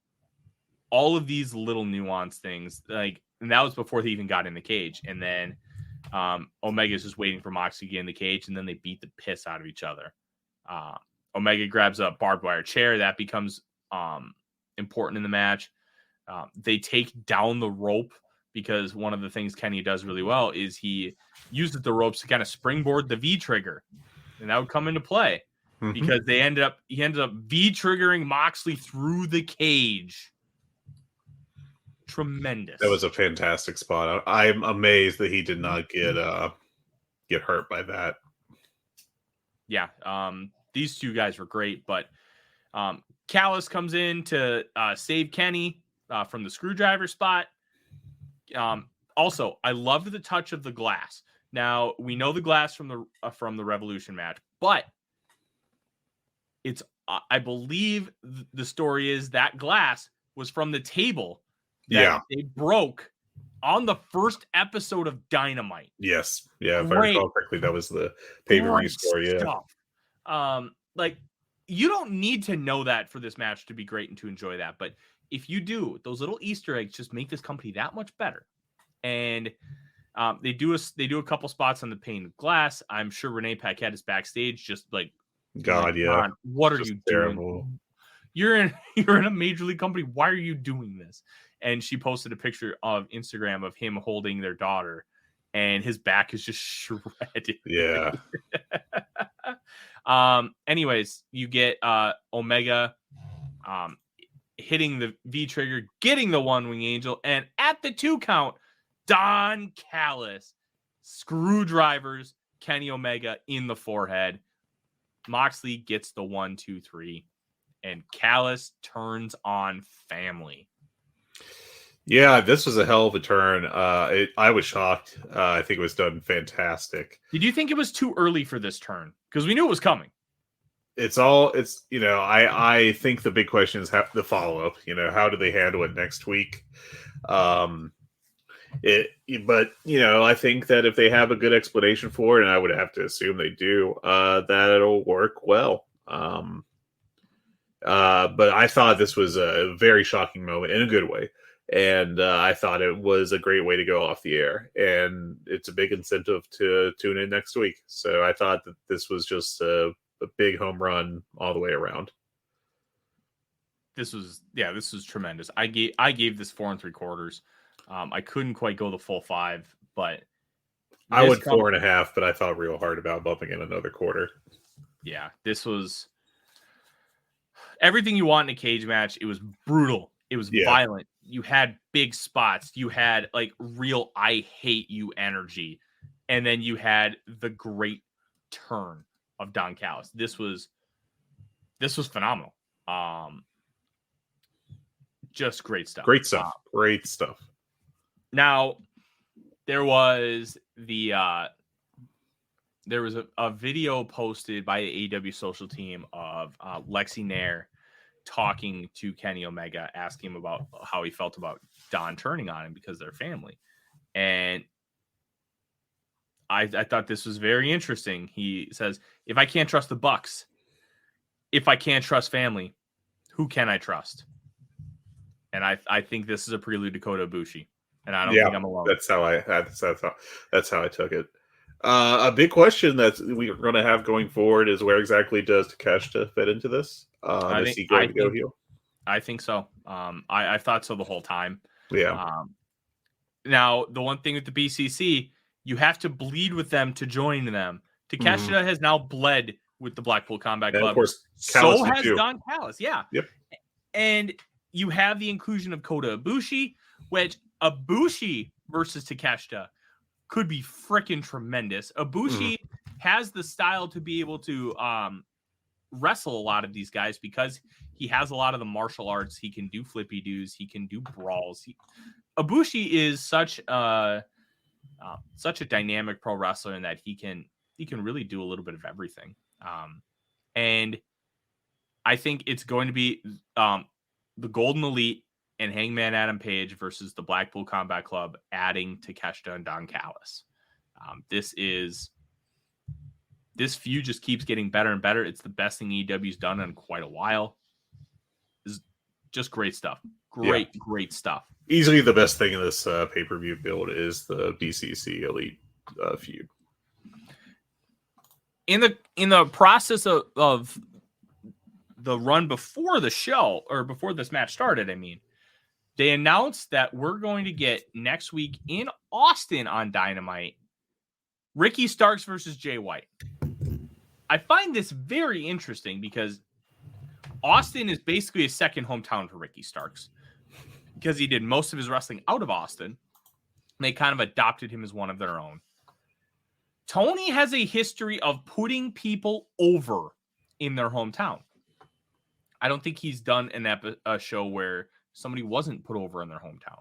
all of these little nuanced things, and that was before they even got in the cage. And then Omega's just waiting for Moxley to get in the cage. And then they beat the piss out of each other. Omega grabs a barbed wire chair. That becomes important in the match. They take down the rope because one of the things Kenny does really well is he uses the ropes to kind of springboard the V trigger, and that would come into play because he ended up V triggering Moxley through the cage. Tremendous. That was a fantastic spot. I'm amazed that he did not get hurt by that. Yeah. These two guys were great, but Callis comes in to save Kenny from the screwdriver spot. Also, I loved the touch of the glass. Now, we know the glass from the Revolution match, but it's I believe the story is that glass was from the table that they broke on the first episode of Dynamite. Yes. Yeah, if I recall correctly, that was the pay-per-view story. Yeah. You don't need to know that for this match to be great and to enjoy that. But if you do, those little Easter eggs just make this company that much better. And they do a couple spots on the pane of glass. I'm sure Renee Paquette is backstage, just God, what are you terrible. doing? You're in a major league company. Why are you doing this? And she posted a picture of Instagram of him holding their daughter, and his back is just shredded. Yeah. Anyways, you get Omega hitting the V trigger, getting the one wing angel, and at the 2 count, Don Callis screwdrivers Kenny Omega in the forehead. Moxley gets the 1, 2, 3, and Callis turns on family. Yeah, this was a hell of a turn. I was shocked. I think it was done fantastic. Did you think it was too early for this turn? Because we knew it was coming. I think the big question is the follow-up. How do they handle it next week? But I think that if they have a good explanation for it, and I would have to assume they do, that it'll work well. But I thought this was a very shocking moment in a good way. And I thought it was a great way to go off the air. And it's a big incentive to tune in next week. So I thought that this was just a big home run all the way around. This was tremendous. I gave this 4 3/4. I couldn't quite go the full 5, but I went 4.5, but I thought real hard about bumping in another quarter. Yeah, this was everything you want in a cage match. It was brutal. It was violent. You had big spots. You had like real I hate you energy. And then you had the great turn of Don Callis. This was phenomenal. Just great stuff. Great stuff. Great stuff. Now, there was a video posted by the AEW social team of Lexi Nair talking to Kenny Omega, asking him about how he felt about Don turning on him because they're family. And I thought this was very interesting. He says, if I can't trust the Bucks, if I can't trust family, who can I trust? And I think this is a prelude to Kota Ibushi. And I don't think I'm alone. That's how I took it. A big question that we're going to have going forward is where exactly does Takeshita fit into this? Is he going to go heel? I think so. I thought so the whole time. Yeah. Now, the one thing with the BCC, you have to bleed with them to join them. Takeshita has now bled with the Blackpool Combat Club. Of course, so has Don Callis. Yeah. Yep. And you have the inclusion of Kota Ibushi, which Ibushi versus Takeshita could be freaking tremendous. Ibushi has the style to be able to wrestle a lot of these guys because he has a lot of the martial arts. He can do flippy doos. He can do brawls. Ibushi is such a dynamic pro wrestler in that he can really do a little bit of everything. And I think it's going to be the Golden Elite and Hangman Adam Page versus the Blackpool Combat Club, adding Takeshita and Don Callis. This feud just keeps getting better and better. It's the best thing EW's done in quite a while. It's just great stuff. Great stuff. Easily the best thing in this pay-per-view build is the BCC Elite feud. In the process of the run before the show, or before this match started, I mean, they announced that we're going to get next week in Austin on Dynamite, Ricky Starks versus Jay White. I find this very interesting because Austin is basically a second hometown for Ricky Starks because he did most of his wrestling out of Austin. And they kind of adopted him as one of their own. Tony has a history of putting people over in their hometown. I don't think he's done a show where somebody wasn't put over in their hometown.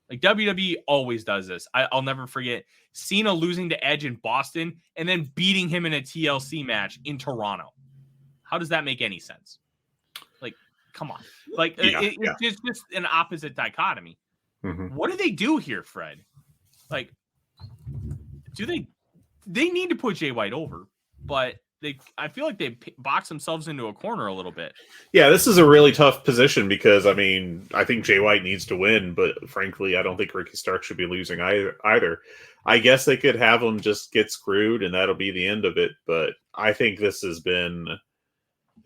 Like WWE always does this. I'll never forget Cena losing to Edge in Boston and then beating him in a TLC match in Toronto. How does that make any sense? Like, come on. Like, it's just an opposite dichotomy. Mm-hmm. What do they do here, Fred? Like, they need to put Jay White over, but I feel like they box themselves into a corner a little bit. Yeah, this is a really tough position because, I mean, I think Jay White needs to win, but frankly, I don't think Ricky Starks should be losing either. I guess they could have him just get screwed, and that'll be the end of it. But I think it's been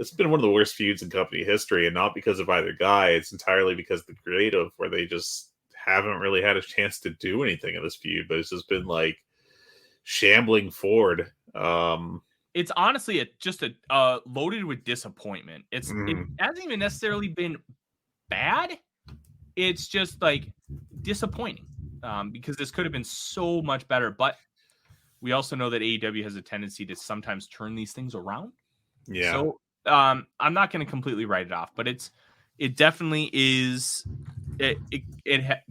one of the worst feuds in company history, and not because of either guy. It's entirely because of the creative, where they just haven't really had a chance to do anything in this feud, but it's just been like shambling forward. It's honestly just loaded with disappointment. It hasn't even necessarily been bad. It's just like disappointing because this could have been so much better. But we also know that AEW has a tendency to sometimes turn these things around. Yeah. So I'm not going to completely write it off, but it definitely is. It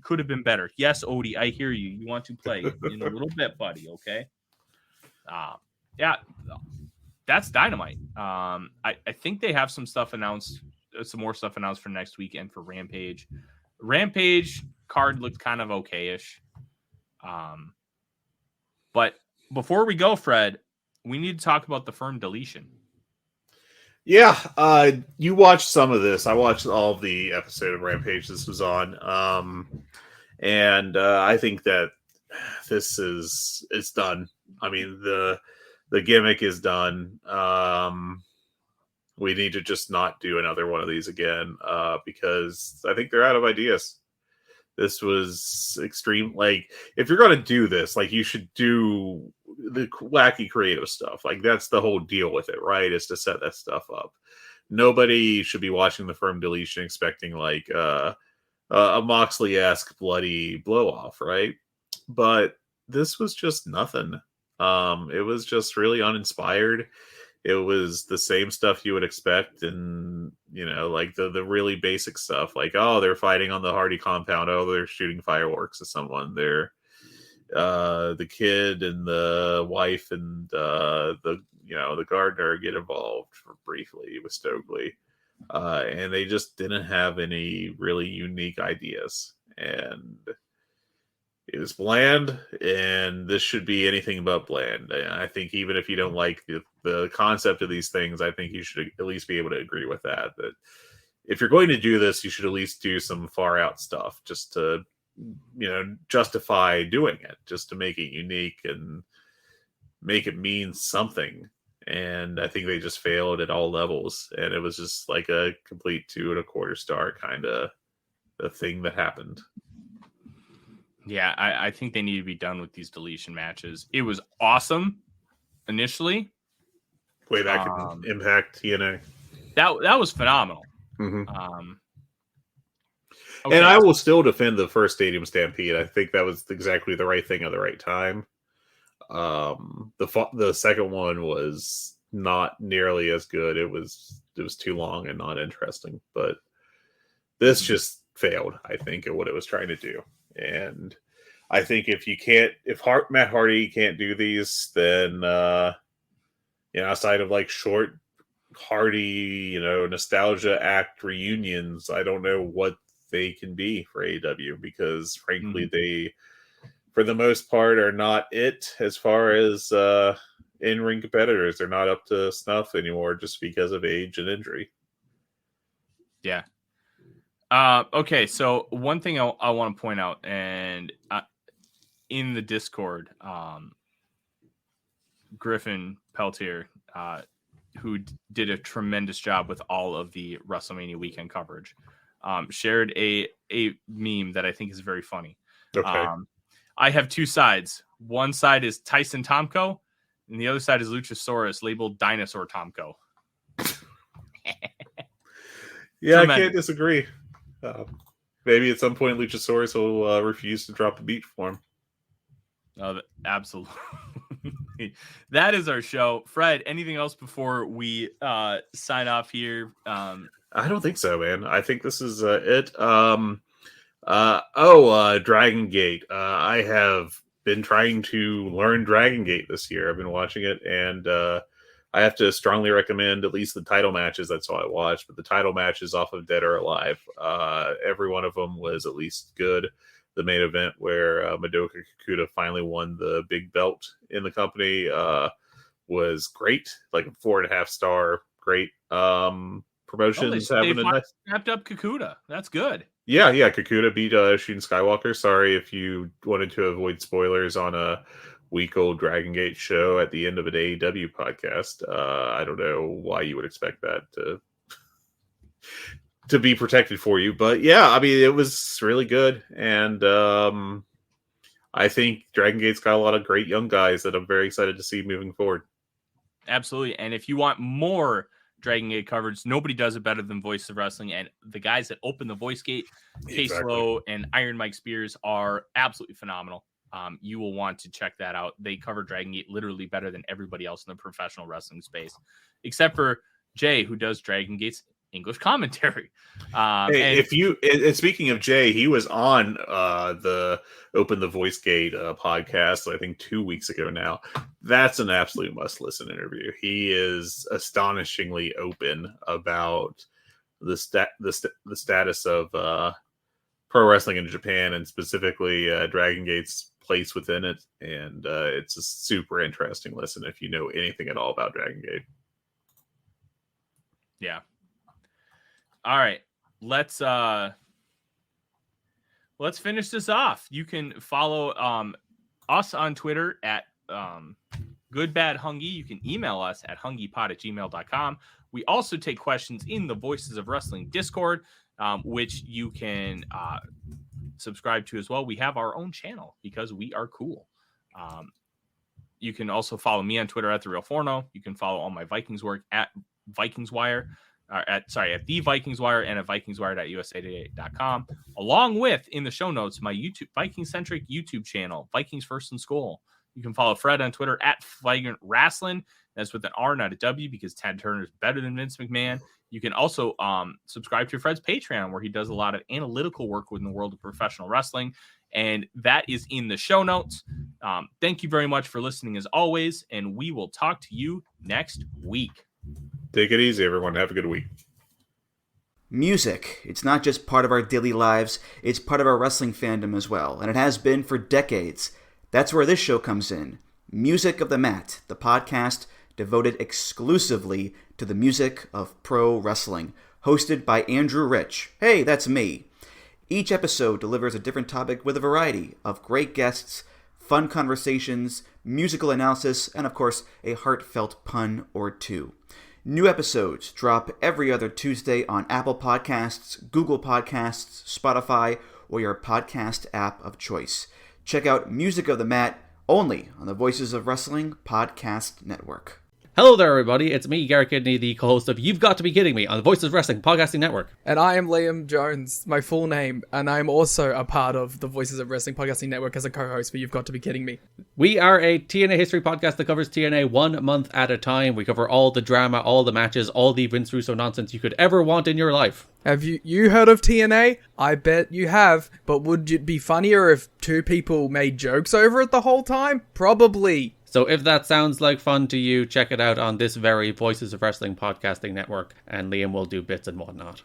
could have been better. Yes, Odie, I hear you. You want to play in a little bit, buddy. Okay. Yeah, that's Dynamite. I think they have some stuff announced, some more stuff announced for next week and for Rampage. Rampage card looked kind of okay-ish. But before we go, Fred, we need to talk about the firm deletion. Yeah, you watched some of this. I watched all of the episode of Rampage this was on. And I think that it's done. I mean, the gimmick is done. We need to just not do another one of these again because I think they're out of ideas. This was extreme. Like, if you're going to do this, like, you should do the wacky creative stuff. Like, that's the whole deal with it, right? Is to set that stuff up. Nobody should be watching the Firm Deletion expecting, like, a Moxley-esque bloody blow-off, right? But this was just nothing. It was just really uninspired. It was the same stuff you would expect, and like the really basic stuff, like, oh, they're fighting on the Hardy compound, oh, they're shooting fireworks at someone, they're the kid and the wife and the gardener get involved briefly with Stokely, and they just didn't have any really unique ideas, and it was bland, and this should be anything but bland. And I think even if you don't like the concept of these things, I think you should at least be able to agree with that if you're going to do this, you should at least do some far out stuff just to, justify doing it, just to make it unique and make it mean something. And I think they just failed at all levels. And it was just like a complete 2 1/4 star kind of a thing that happened. Yeah, I think they need to be done with these deletion matches. It was awesome initially. Way back in Impact TNA. That was phenomenal. Mm-hmm. Okay. And I will still defend the first Stadium Stampede. I think that was exactly the right thing at the right time. The second one was not nearly as good. It was too long and not interesting. But this just failed, I think, at what it was trying to do. And I think if Matt Hardy can't do these, then outside of like short Hardy, nostalgia act reunions, I don't know what they can be for AEW, because frankly they, for the most part, are not it as far as in-ring competitors. They're not up to snuff anymore just because of age and injury. Yeah. Okay, so one thing I want to point out, and in the Discord, Griffin Peltier, who did a tremendous job with all of the WrestleMania weekend coverage, shared a meme that I think is very funny. Okay. I have two sides. One side is Tyson Tomko, and the other side is Luchasaurus, labeled Dinosaur Tomko. Yeah, tremendous. I can't disagree. Maybe at some point Luchasaurus will refuse to drop the beat for him. Absolutely. That is our show. Fred, anything else before we sign off here? I don't think so, man. I think this is it. Dragon Gate. I have been trying to learn Dragon Gate this year. I've been watching it, and I have to strongly recommend at least the title matches. That's all I watched, but the title matches off of Dead or Alive, every one of them was at least good. The main event where Madoka Kakuta finally won the big belt in the company was great, like a 4.5 star. Great promotions. They wrapped up Kakuta. That's good. Yeah. Kakuta beat Shun Skywalker. Sorry if you wanted to avoid spoilers on a week-old Dragon Gate show at the end of an AEW podcast. I don't know why you would expect that to be protected for you, but yeah, I mean, it was really good, and I think Dragon Gate's got a lot of great young guys that I'm very excited to see moving forward. Absolutely, and if you want more Dragon Gate coverage, nobody does it better than Voice of Wrestling, and the guys that open the Voice Gate, Case Lowe and Iron Mike Spears, are absolutely phenomenal. You will want to check that out. They cover Dragon Gate literally better than everybody else in the professional wrestling space, except for Jay, who does Dragon Gate's English commentary. Speaking of Jay, he was on the Open the Voice Gate podcast, I think 2 weeks ago now. That's an absolute must listen interview. He is astonishingly open about the status of pro wrestling in Japan, and specifically Dragon Gate's place within it. And it's a super interesting listen if you know anything at all about Dragon Gate. Yeah. All right, let's finish this off. You can follow us on Twitter at GoodBadHungee. You can email us at hungeepod@gmail.com. We also take questions in the Voices of Wrestling Discord, which you can subscribe to as well. We have our own channel because we are cool. You can also follow me on Twitter at The Real Forno. You can follow all my Vikings work at VikingsWire. At the VikingsWire and at VikingsWire.usatoday.com, along with in the show notes my YouTube Viking-centric YouTube channel, Vikings First and Skol. You can follow Fred on Twitter at Flagrant Wrestling. That's with an R, not a W, because Ted Turner is better than Vince McMahon. You can also subscribe to Fred's Patreon, where he does a lot of analytical work within the world of professional wrestling, and that is in the show notes. Thank you very much for listening as always, and we will talk to you next week. Take it easy, everyone. Have a good week. Music. It's not just part of our daily lives, it's part of our wrestling fandom as well, and it has been for decades. That's where this show comes in. Music of the Mat, the podcast devoted exclusively to the music of pro wrestling, hosted by Andrew Rich. Hey, that's me. Each episode delivers a different topic with a variety of great guests, fun conversations, musical analysis, and of course, a heartfelt pun or two. New episodes drop every other Tuesday on Apple Podcasts, Google Podcasts, Spotify, or your podcast app of choice. Check out Music of the Mat only on the Voices of Wrestling Podcast Network. Hello there, everybody. It's me, Garrett Kidney, the co-host of You've Got to Be Kidding Me on the Voices of Wrestling Podcasting Network. And I am Liam Jones, my full name, and I'm also a part of the Voices of Wrestling Podcasting Network as a co-host for You've Got to Be Kidding Me. We are a TNA history podcast that covers TNA 1 month at a time. We cover all the drama, all the matches, all the Vince Russo nonsense you could ever want in your life. Have you heard of TNA? I bet you have, but would it be funnier if two people made jokes over it the whole time? Probably. So if that sounds like fun to you, check it out on this very Voices of Wrestling Podcasting Network, and Liam will do bits and whatnot.